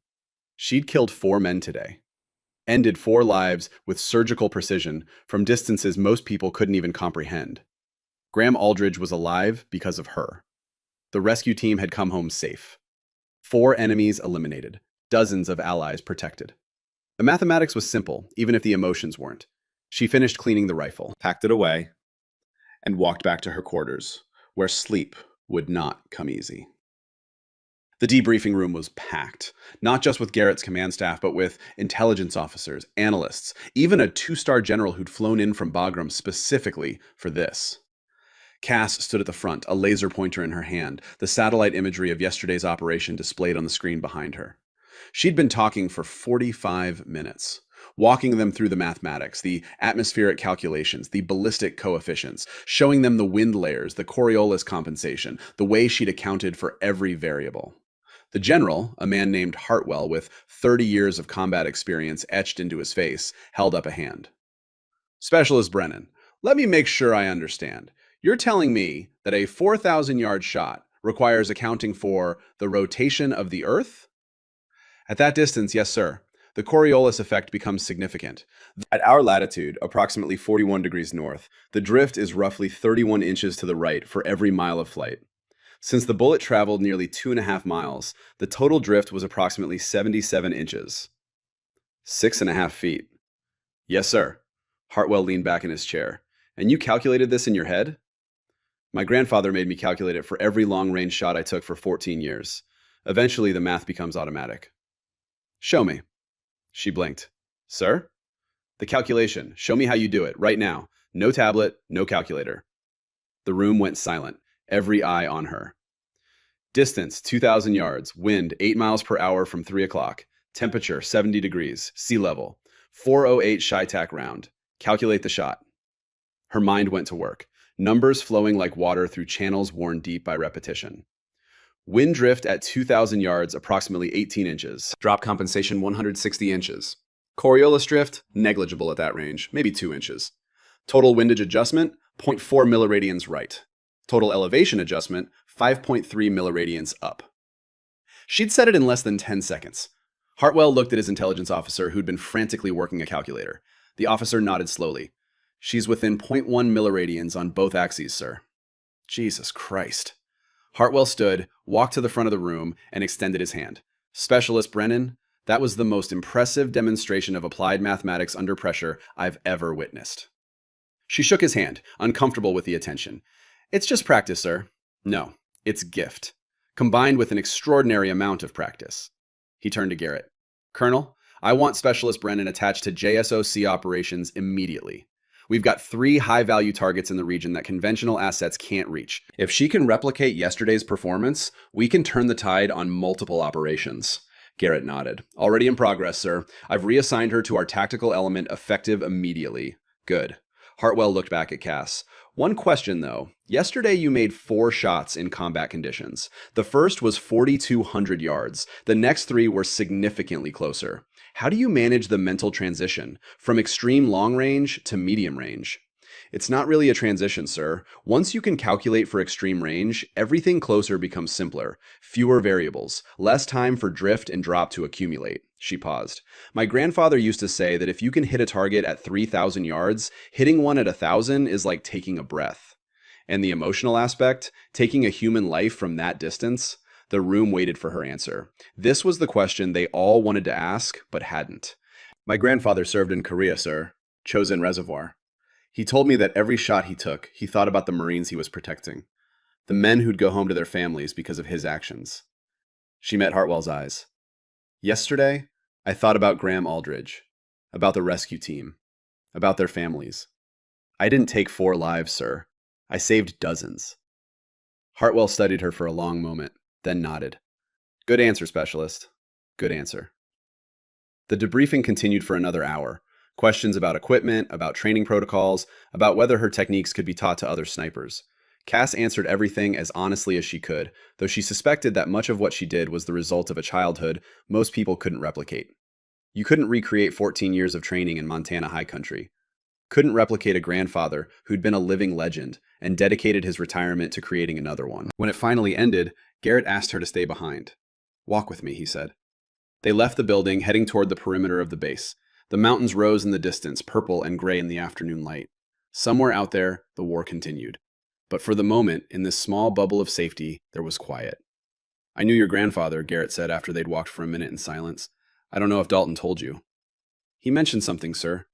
She'd killed 4 men today. ended 4 lives with surgical precision from distances most people couldn't even comprehend. Graham Aldridge was alive because of her. The rescue team had come home safe. 4 enemies eliminated, dozens of allies protected. The mathematics was simple, even if the emotions weren't. She finished cleaning the rifle, packed it away, and walked back to her quarters, where sleep would not come easy. The debriefing room was packed, not just with Garrett's command staff, but with intelligence officers, analysts, even a 2-star general who'd flown in from Bagram specifically for this. Cass stood at the front, a laser pointer in her hand, the satellite imagery of yesterday's operation displayed on the screen behind her. She'd been talking for 45 minutes, walking them through the mathematics, the atmospheric calculations, the ballistic coefficients, showing them the wind layers, the Coriolis compensation, the way she'd accounted for every variable. The general, a man named Hartwell with 30 years of combat experience etched into his face, held up a hand. Specialist Brennan, let me make sure I understand. You're telling me that a 4,000-yard shot requires accounting for the rotation of the Earth? At that distance, yes, sir. The Coriolis effect becomes significant. At our latitude, approximately 41 degrees north, the drift is roughly 31 inches to the right for every mile of flight. Since the bullet traveled nearly 2.5 miles, the total drift was approximately 77 inches. 6.5 feet. Yes, sir. Hartwell leaned back in his chair. And you calculated this in your head? My grandfather made me calculate it for every long-range shot I took for 14 years. Eventually, the math becomes automatic. Show me. She blinked. Sir? The calculation. Show me how you do it, right now. No tablet, no calculator. The room went silent, every eye on her. Distance, 2,000 yards. Wind, 8 miles per hour from 3 o'clock. Temperature, 70 degrees. Sea level. 408 Shytac round. Calculate the shot. Her mind went to work. Numbers flowing like water through channels worn deep by repetition. Wind drift at 2,000 yards, approximately 18 inches. Drop compensation, 160 inches. Coriolis drift, negligible at that range, maybe 2 inches. Total windage adjustment, 0.4 milliradians right. Total elevation adjustment, 5.3 milliradians up. She'd said it in less than 10 seconds. Hartwell looked at his intelligence officer, who'd been frantically working a calculator. The officer nodded slowly. She's within 0.1 milliradians on both axes, sir. Jesus Christ. Hartwell stood, walked to the front of the room, and extended his hand. Specialist Brennan, that was the most impressive demonstration of applied mathematics under pressure I've ever witnessed. She shook his hand, uncomfortable with the attention. It's just practice, sir. No, it's gift, combined with an extraordinary amount of practice. He turned to Garrett. Colonel, I want Specialist Brennan attached to JSOC operations immediately. We've got 3 high-value targets in the region that conventional assets can't reach. If she can replicate yesterday's performance, we can turn the tide on multiple operations. Garrett nodded. Already in progress, sir. I've reassigned her to our tactical element effective immediately. Good. Hartwell looked back at Cass. One question, though. Yesterday you made 4 shots in combat conditions. The first was 4,200 yards. The next 3 were significantly closer. How do you manage the mental transition from extreme long range to medium range? It's not really a transition, sir. Once you can calculate for extreme range, everything closer becomes simpler. Fewer variables, less time for drift and drop to accumulate. She paused. My grandfather used to say that if you can hit a target at 3,000 yards, hitting one at 1,000 is like taking a breath. And the emotional aspect, taking a human life from that distance? The room waited for her answer. This was the question they all wanted to ask, but hadn't. My grandfather served in Korea, sir. Chosin Reservoir. He told me that every shot he took, he thought about the Marines he was protecting. The men who'd go home to their families because of his actions. She met Hartwell's eyes. Yesterday, I thought about Graham Aldridge, about the rescue team, about their families. I didn't take 4 lives, sir. I saved dozens. Hartwell studied her for a long moment, then nodded. Good answer, Specialist. Good answer. The debriefing continued for another hour. Questions about equipment, about training protocols, about whether her techniques could be taught to other snipers. Cass answered everything as honestly as she could, though she suspected that much of what she did was the result of a childhood most people couldn't replicate. You couldn't recreate 14 years of training in Montana high country. Couldn't replicate a grandfather who'd been a living legend and dedicated his retirement to creating another one. When it finally ended, Garrett asked her to stay behind. Walk with me, he said. They left the building, heading toward the perimeter of the base. The mountains rose in the distance, purple and gray in the afternoon light. Somewhere out there, the war continued. But for the moment, in this small bubble of safety, there was quiet. "I knew your grandfather," Garrett said after they'd walked for a minute in silence. "I don't know if Dalton told you." "He mentioned something, sir."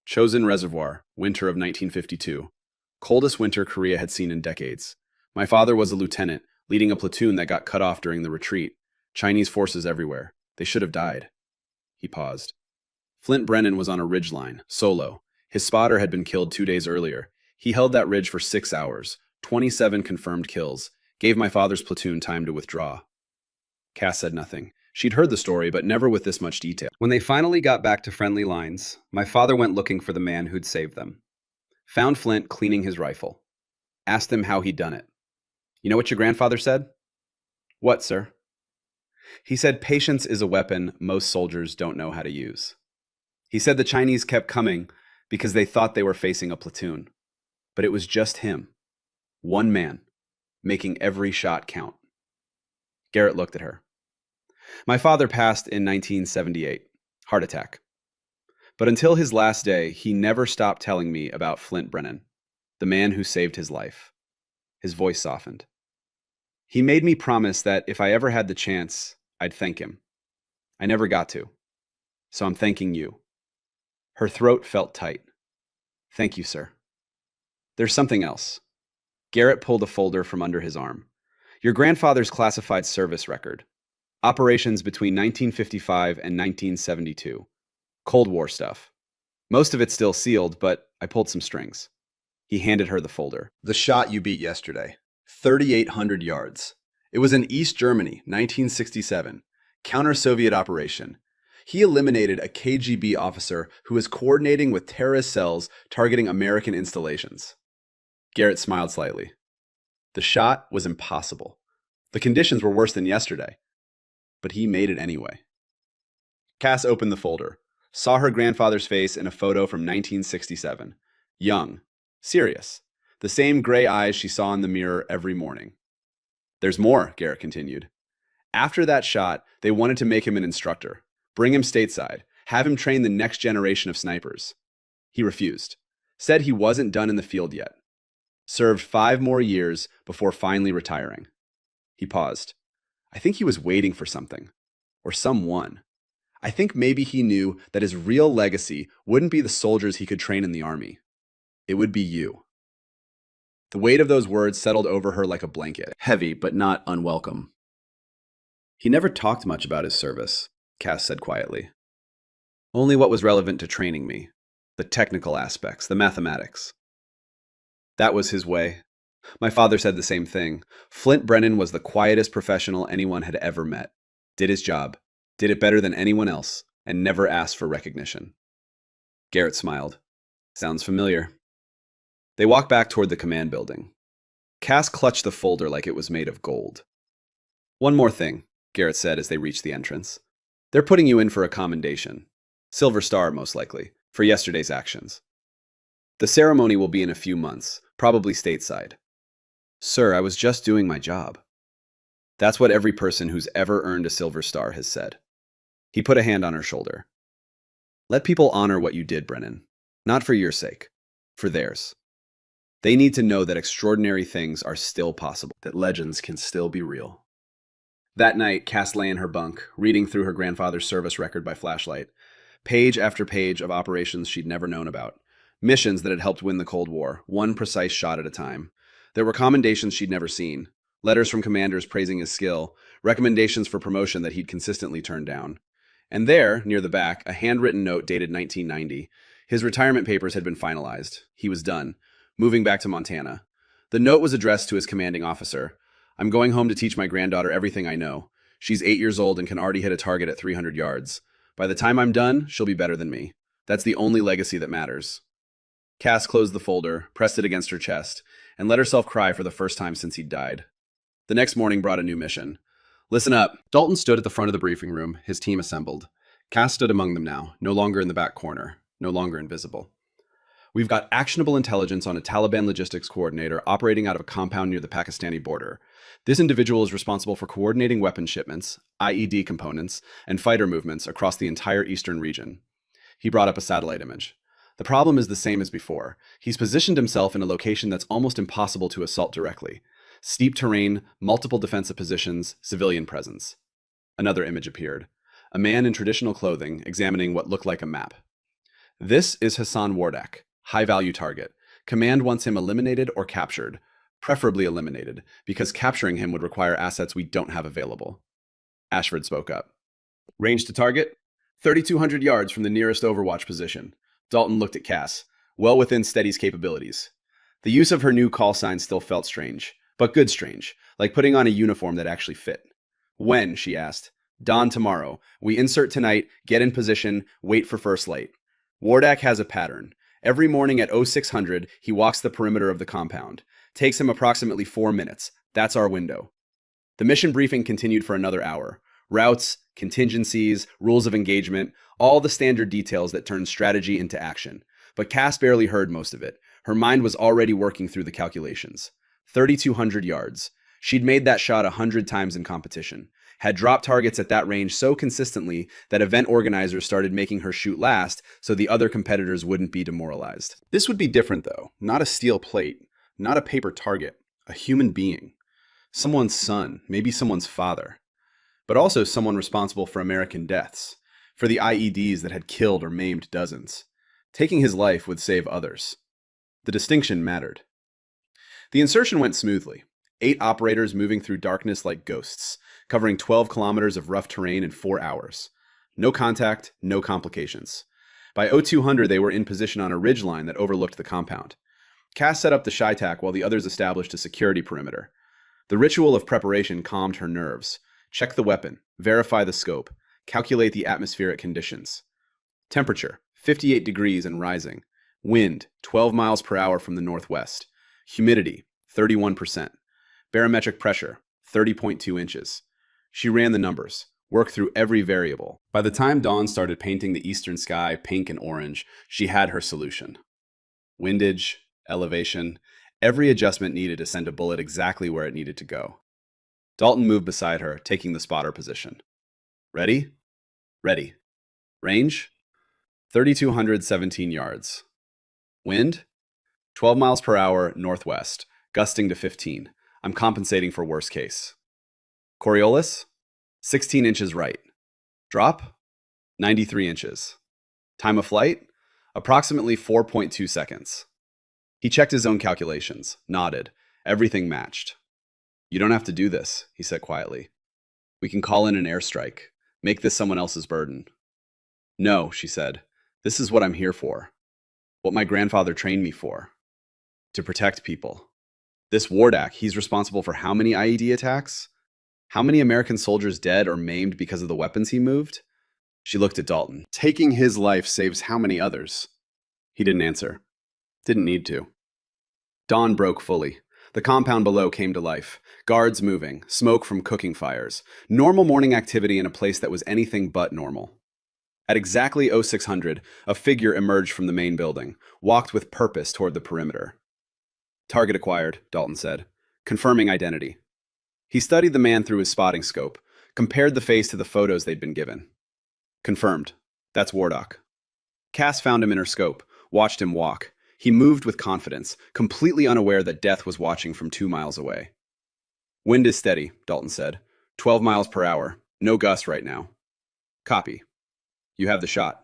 Chosin Reservoir, winter of 1952. Coldest winter Korea had seen in decades. My father was a lieutenant, leading a platoon that got cut off during the retreat. Chinese forces everywhere. They should have died. He paused. Flint Brennan was on a ridgeline, solo. His spotter had been killed 2 days earlier. He held that ridge for 6 hours, 27 confirmed kills, gave my father's platoon time to withdraw. Cass said nothing. She'd heard the story, but never with this much detail. When they finally got back to friendly lines, my father went looking for the man who'd saved them. Found Flint cleaning his rifle. Asked him how he'd done it. "You know what your grandfather said?" "What, sir?" "He said patience is a weapon most soldiers don't know how to use. He said the Chinese kept coming because they thought they were facing a platoon. But it was just him. One man. Making every shot count." Garrett looked at her. "My father passed in 1978. Heart attack. But until his last day, he never stopped telling me about Flint Brennan, the man who saved his life." His voice softened. "He made me promise that if I ever had the chance, I'd thank him. I never got to. So I'm thanking you." Her throat felt tight. "Thank you, sir." "There's something else." Garrett pulled a folder from under his arm. "Your grandfather's classified service record. Operations between 1955 and 1972. Cold War stuff. Most of it's still sealed, but I pulled some strings." He handed her the folder. "The shot you beat yesterday. 3,800 yards. It was in East Germany, 1967. Counter-Soviet operation. He eliminated a KGB officer who was coordinating with terrorist cells targeting American installations." Garrett smiled slightly. "The shot was impossible. The conditions were worse than yesterday. But he made it anyway." Cass opened the folder, saw her grandfather's face in a photo from 1967. Young. Serious. The same gray eyes she saw in the mirror every morning. "There's more," Garrett continued. "After that shot, they wanted to make him an instructor. Bring him stateside. Have him train the next generation of snipers. He refused. Said he wasn't done in the field yet. Served 5 more years before finally retiring." He paused. "I think he was waiting for something. Or someone. I think maybe he knew that his real legacy wouldn't be the soldiers he could train in the army. It would be you." The weight of those words settled over her like a blanket, heavy but not unwelcome. "He never talked much about his service," Cass said quietly. "Only what was relevant to training me. The technical aspects, the mathematics. That was his way. My father said the same thing. Flint Brennan was the quietest professional anyone had ever met. Did his job, did it better than anyone else, and never asked for recognition." Garrett smiled. "Sounds familiar." They walked back toward the command building. Cass clutched the folder like it was made of gold. "One more thing," Garrett said as they reached the entrance. "They're putting you in for a commendation. Silver Star, most likely, for yesterday's actions. The ceremony will be in a few months, probably stateside." "Sir, I was just doing my job." "That's what every person who's ever earned a Silver Star has said." He put a hand on her shoulder. "Let people honor what you did, Brennan. Not for your sake, for theirs. They need to know that extraordinary things are still possible, that legends can still be real." That night, Cass lay in her bunk, reading through her grandfather's service record by flashlight. Page after page of operations she'd never known about. Missions that had helped win the Cold War, one precise shot at a time. There were commendations she'd never seen. Letters from commanders praising his skill. Recommendations for promotion that he'd consistently turned down. And there, near the back, a handwritten note dated 1990. His retirement papers had been finalized. He was done. Moving back to Montana. The note was addressed to his commanding officer. "I'm going home to teach my granddaughter everything I know. She's 8 years old and can already hit a target at 300 yards. By the time I'm done, she'll be better than me. That's the only legacy that matters." Cass closed the folder, pressed it against her chest, and let herself cry for the first time since he'd died. The next morning brought a new mission. "Listen up." Dalton stood at the front of the briefing room, his team assembled. Cass stood among them now, no longer in the back corner, no longer invisible. "We've got actionable intelligence on a Taliban logistics coordinator operating out of a compound near the Pakistani border. This individual is responsible for coordinating weapon shipments, IED components, and fighter movements across the entire eastern region. He brought up a satellite image. The problem is the same as before. He's positioned himself in a location that's almost impossible to assault directly. Steep terrain, multiple defensive positions, civilian presence. Another image appeared. A man in traditional clothing examining what looked like a map. This is Hassan Wardak, high-value target. Command wants him eliminated or captured, preferably eliminated, because capturing him would require assets we don't have available. Ashford spoke up. Range to target? 3,200 yards from the nearest overwatch position. Dalton looked at Cass, well within Steady's capabilities. The use of her new call sign still felt strange, but good strange, like putting on a uniform that actually fit. When? She asked. Dawn tomorrow. We insert tonight, get in position, wait for first light. Wardak has a pattern. Every morning at 0600, he walks the perimeter of the compound. Takes him approximately 4 minutes. That's our window. The mission briefing continued for another hour. Routes, contingencies, rules of engagement, all the standard details that turn strategy into action. But Cass barely heard most of it. Her mind was already working through the calculations. 3,200 yards. She'd made that shot 100 times in competition. Had dropped targets at that range so consistently that event organizers started making her shoot last so the other competitors wouldn't be demoralized. This would be different though. Not a steel plate, not a paper target, a human being. Someone's son, maybe someone's father. But also someone responsible for American deaths, for the IEDs that had killed or maimed dozens. Taking his life would save others. The distinction mattered. The insertion went smoothly. 8 operators moving through darkness like ghosts, covering 12 kilometers of rough terrain in 4 hours. No contact, no complications. By 0200, they were in position on a ridgeline that overlooked the compound. Cass set up the ShyTac while the others established a security perimeter. The ritual of preparation calmed her nerves. Check the weapon, verify the scope, calculate the atmospheric conditions. Temperature, 58 degrees and rising. Wind, 12 miles per hour from the northwest. Humidity, 31%. Barometric pressure, 30.2 inches. She ran the numbers, worked through every variable. By the time dawn started painting the eastern sky pink and orange, she had her solution. Windage, elevation, every adjustment needed to send a bullet exactly where it needed to go. Dalton moved beside her, taking the spotter position. Ready? Ready. Range? 3,217 yards. Wind? 12 miles per hour northwest, gusting to 15. I'm compensating for worst case. Coriolis? 16 inches right. Drop? 93 inches. Time of flight? Approximately 4.2 seconds. He checked his own calculations, nodded. Everything matched. You don't have to do this, he said quietly. We can call in an airstrike. Make this someone else's burden. No, she said. This is what I'm here for. What my grandfather trained me for. To protect people. This Wardak, he's responsible for how many IED attacks? How many American soldiers dead or maimed because of the weapons he moved? She looked at Dalton. Taking his life saves how many others? He didn't answer. Didn't need to. Dawn broke fully. The compound below came to life. Guards moving, smoke from cooking fires. Normal morning activity in a place that was anything but normal. At exactly 0600, a figure emerged from the main building, walked with purpose toward the perimeter. Target acquired, Dalton said, confirming identity. He studied the man through his spotting scope, compared the face to the photos they'd been given. Confirmed. That's Wardak. Cass found him in her scope, watched him walk. He moved with confidence, completely unaware that death was watching from 2 miles away. Wind is steady, Dalton said. 12 miles per hour. No gust right now. Copy. You have the shot.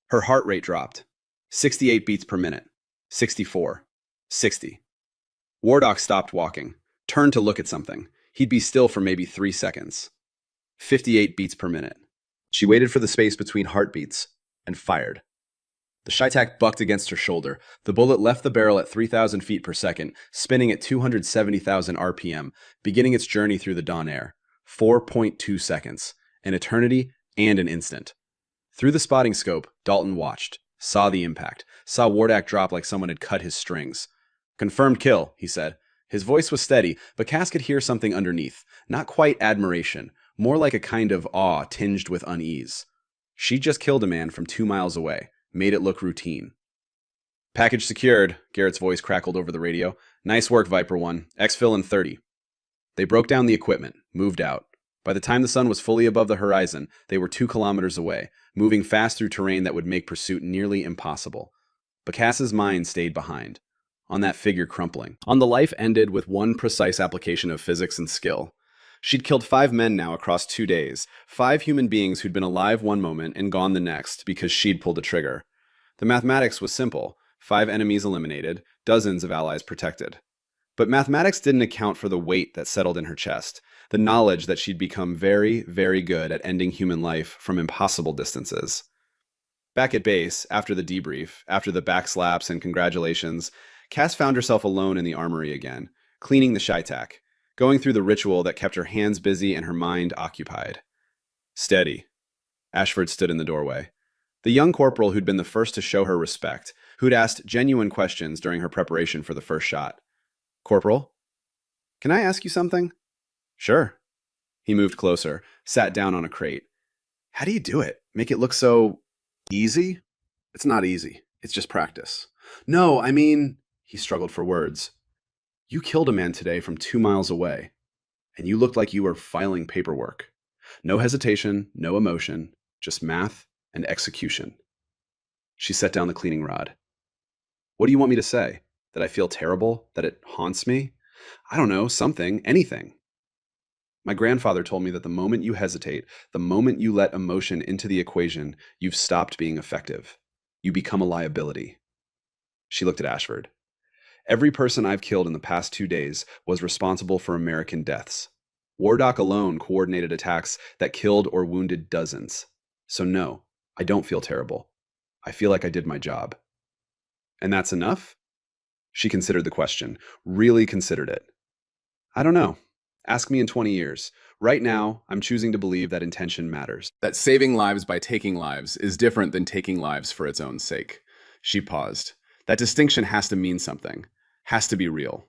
Her heart rate dropped. 68 beats per minute. 64. 60. Wardak stopped walking, turned to look at something. He'd be still for maybe 3 seconds. 58 beats per minute. She waited for the space between heartbeats and fired. The ShyTac bucked against her shoulder. The bullet left the barrel at 3,000 feet per second, spinning at 270,000 RPM, beginning its journey through the dawn air. 4.2 seconds. An eternity and an instant. Through the spotting scope, Dalton watched, saw the impact, saw Wardak drop like someone had cut his strings. Confirmed kill, he said. His voice was steady, but Cass could hear something underneath. Not quite admiration, more like a kind of awe tinged with unease. She just killed a man from 2 miles away, made it look routine. Package secured, Garrett's voice crackled over the radio. Nice work, Viper 1. Exfil in 30. They broke down the equipment, moved out. By the time the sun was fully above the horizon, they were 2 kilometers away, moving fast through terrain that would make pursuit nearly impossible. But Cass's mind stayed behind, on that figure crumpling. On the life ended with one precise application of physics and skill. She'd killed 5 men now across 2 days, 5 human beings who'd been alive one moment and gone the next because she'd pulled a trigger. The mathematics was simple: 5 enemies eliminated, dozens of allies protected. But mathematics didn't account for the weight that settled in her chest, the knowledge that she'd become very, very good at ending human life from impossible distances. Back at base, after the debrief, after the backslaps and congratulations, Cass found herself alone in the armory again, cleaning the Shytac, going through the ritual that kept her hands busy and her mind occupied. Steady. Ashford stood in the doorway. The young corporal who'd been the first to show her respect, who'd asked genuine questions during her preparation for the first shot. Corporal? Can I ask you something? Sure. He moved closer, sat down on a crate. How do you do it? Make it look so easy? It's not easy. It's just practice. No, I mean, he struggled for words. You killed a man today from 2 miles away, and you looked like you were filing paperwork. No hesitation, no emotion, just math and execution. She set down the cleaning rod. What do you want me to say? That I feel terrible? That it haunts me? I don't know, something, anything. My grandfather told me that the moment you hesitate, the moment you let emotion into the equation, you've stopped being effective. You become a liability. She looked at Ashford. Every person I've killed in the past 2 days was responsible for American deaths. Wardock alone coordinated attacks that killed or wounded dozens. So no, I don't feel terrible. I feel like I did my job. And that's enough? She considered the question, really considered it. I don't know. Ask me in 20 years. Right now, I'm choosing to believe that intention matters. That saving lives by taking lives is different than taking lives for its own sake. She paused. That distinction has to mean something, has to be real.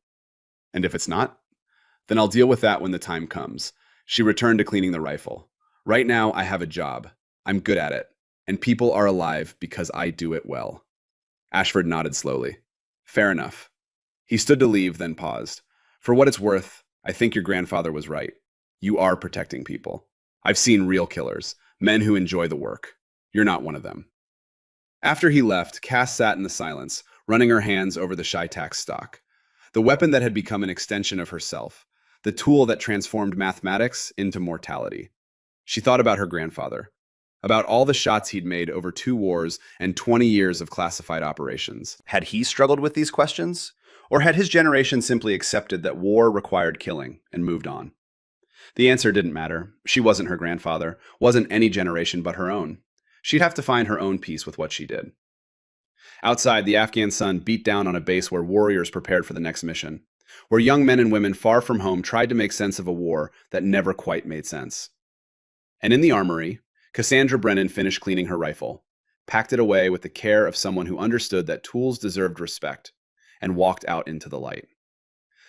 And if it's not, then I'll deal with that when the time comes. She returned to cleaning the rifle. Right now, I have a job. I'm good at it. And people are alive because I do it well. Ashford nodded slowly. Fair enough. He stood to leave, then paused. For what it's worth, I think your grandfather was right. You are protecting people. I've seen real killers, men who enjoy the work. You're not one of them. After he left, Cass sat in the silence, running her hands over the Shytac stock. The weapon that had become an extension of herself. The tool that transformed mathematics into mortality. She thought about her grandfather. About all the shots he'd made over 2 wars and 20 years of classified operations. Had he struggled with these questions? Or had his generation simply accepted that war required killing and moved on? The answer didn't matter. She wasn't her grandfather, wasn't any generation but her own. She'd have to find her own peace with what she did. Outside, the Afghan sun beat down on a base where warriors prepared for the next mission, where young men and women far from home tried to make sense of a war that never quite made sense. And in the armory, Cassandra Brennan finished cleaning her rifle, packed it away with the care of someone who understood that tools deserved respect, and walked out into the light.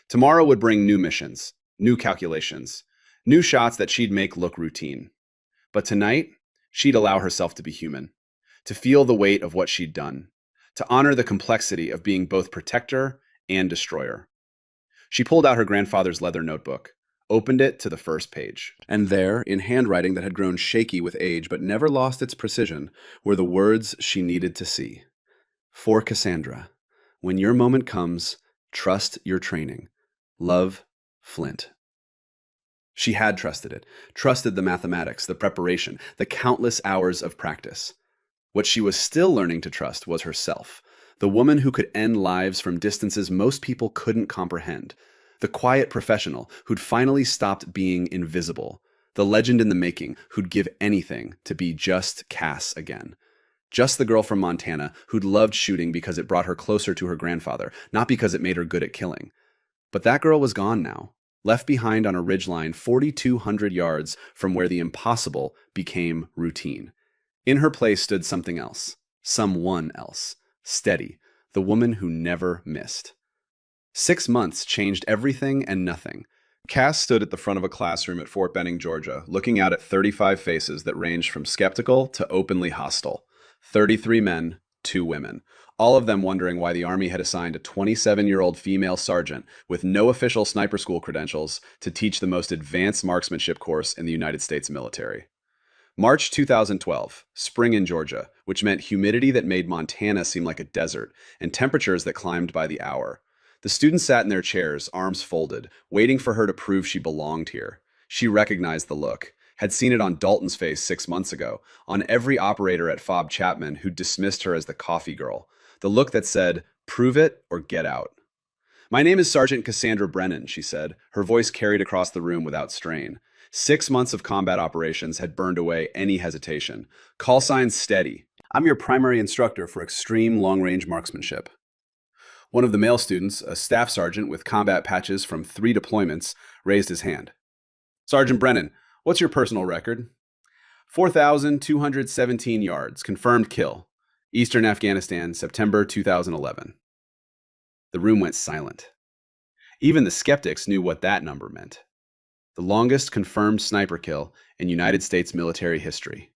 Tomorrow would bring new missions, new calculations, new shots that she'd make look routine. But tonight, she'd allow herself to be human, to feel the weight of what she'd done, to honor the complexity of being both protector and destroyer. She pulled out her grandfather's leather notebook, opened it to the first page. And there, in handwriting that had grown shaky with age but never lost its precision, were the words she needed to see. For Cassandra, when your moment comes, trust your training. Love, Flint. She had trusted it, trusted the mathematics, the preparation, the countless hours of practice. What she was still learning to trust was herself, the woman who could end lives from distances most people couldn't comprehend, the quiet professional who'd finally stopped being invisible, the legend in the making who'd give anything to be just Cass again. Just the girl from Montana who'd loved shooting because it brought her closer to her grandfather, not because it made her good at killing. But that girl was gone now, left behind on a ridgeline 4,200 yards from where the impossible became routine. In her place stood something else, someone else, steady, the woman who never missed. 6 months changed everything and nothing. Cass stood at the front of a classroom at Fort Benning, Georgia, looking out at 35 faces that ranged from skeptical to openly hostile. 33 men, 2 women, all of them wondering why the Army had assigned a 27-year-old female sergeant with no official sniper school credentials to teach the most advanced marksmanship course in the United States military. March 2012, spring in Georgia, which meant humidity that made Montana seem like a desert, and temperatures that climbed by the hour. The students sat in their chairs, arms folded, waiting for her to prove she belonged here. She recognized the look, had seen it on Dalton's face 6 months ago, on every operator at Fob Chapman who dismissed her as the coffee girl. The look that said, prove it or get out. My name is Sergeant Cassandra Brennan, she said, her voice carried across the room without strain. 6 months of combat operations had burned away any hesitation. Call sign steady. I'm your primary instructor for extreme long-range marksmanship. One of the male students, a staff sergeant with combat patches from 3 deployments, raised his hand. Sergeant Brennan, what's your personal record? 4,217 yards, confirmed kill. Eastern Afghanistan, September 2011. The room went silent. Even the skeptics knew what that number meant. The longest confirmed sniper kill in United States military history.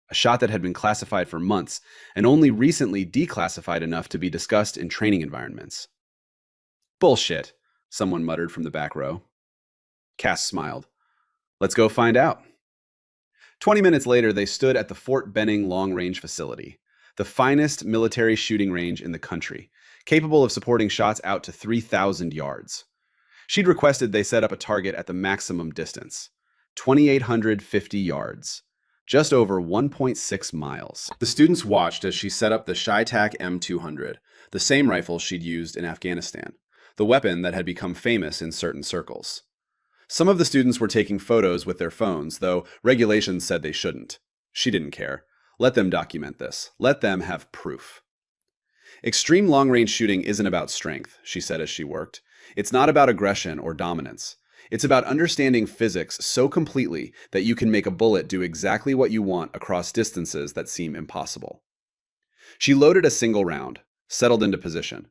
A shot that had been classified for months and only recently declassified enough to be discussed in training environments. Bullshit, someone muttered from the back row. Cass smiled. Let's go find out. 20 minutes later, they stood at the Fort Benning long-range facility, the finest military shooting range in the country, capable of supporting shots out to 3,000 yards. She'd requested they set up a target at the maximum distance, 2,850 yards, just over 1.6 miles. The students watched as she set up the ShyTac M200, the same rifle she'd used in Afghanistan, the weapon that had become famous in certain circles. Some of the students were taking photos with their phones, though regulations said they shouldn't. She didn't care. Let them document this. Let them have proof. Extreme long-range shooting isn't about strength, she said as she worked. It's not about aggression or dominance. It's about understanding physics so completely that you can make a bullet do exactly what you want across distances that seem impossible. She loaded a single round, settled into position.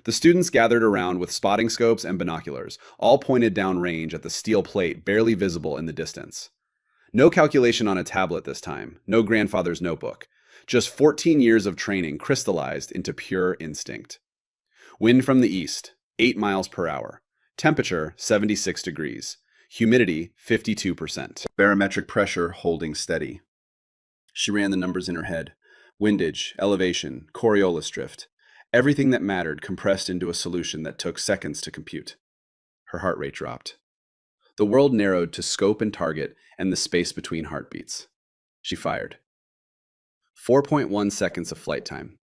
The students gathered around with spotting scopes and binoculars, all pointed down range at the steel plate barely visible in the distance. No calculation on a tablet this time, no grandfather's notebook. Just 14 years of training crystallized into pure instinct. Wind from the east, 8 miles per hour. Temperature, 76 degrees. Humidity, 52%. Barometric pressure holding steady. She ran the numbers in her head. Windage, elevation, Coriolis drift. Everything that mattered compressed into a solution that took seconds to compute. Her heart rate dropped. The world narrowed to scope and target and the space between heartbeats. She fired. 4.1 seconds of flight time.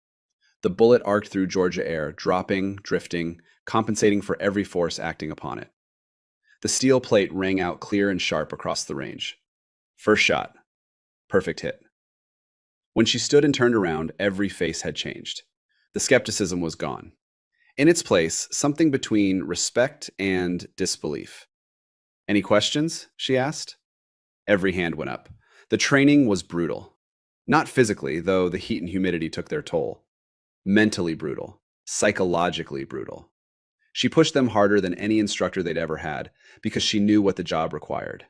The bullet arced through Georgia air, dropping, drifting, compensating for every force acting upon it. The steel plate rang out clear and sharp across the range. First shot. Perfect hit. When she stood and turned around, every face had changed. The skepticism was gone. In its place, something between respect and disbelief. Any questions? She asked. Every hand went up. The training was brutal. Not physically, though the heat and humidity took their toll. Mentally brutal. Psychologically brutal. She pushed them harder than any instructor they'd ever had because she knew what the job required.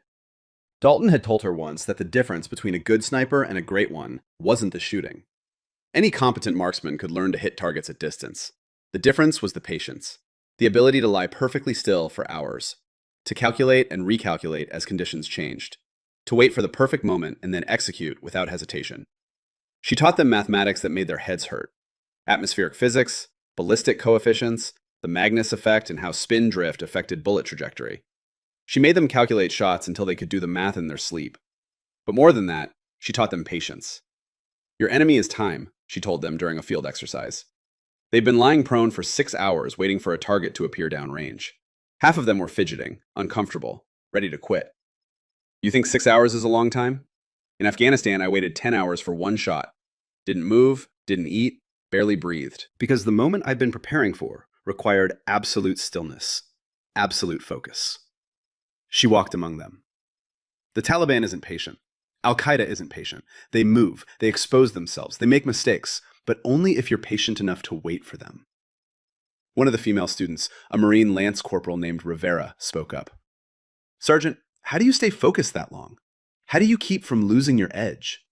Dalton had told her once that the difference between a good sniper and a great one wasn't the shooting. Any competent marksman could learn to hit targets at distance. The difference was the patience, the ability to lie perfectly still for hours, to calculate and recalculate as conditions changed, to wait for the perfect moment and then execute without hesitation. She taught them mathematics that made their heads hurt. Atmospheric physics, ballistic coefficients, the Magnus effect, and how spin drift affected bullet trajectory. She made them calculate shots until they could do the math in their sleep. But more than that, she taught them patience. Your enemy is time, she told them during a field exercise. They'd been lying prone for 6 hours waiting for a target to appear downrange. Half of them were fidgeting, uncomfortable, ready to quit. You think 6 hours is a long time? In Afghanistan, I waited 10 hours for one shot. Didn't move, didn't eat, barely breathed. Because the moment I'd been preparing for required absolute stillness, absolute focus. She walked among them. The Taliban isn't patient. Al-Qaeda isn't patient. They move, they expose themselves, they make mistakes, but only if you're patient enough to wait for them. One of the female students, a Marine Lance Corporal named Rivera, spoke up. Sergeant, how do you stay focused that long? How do you keep from losing your edge?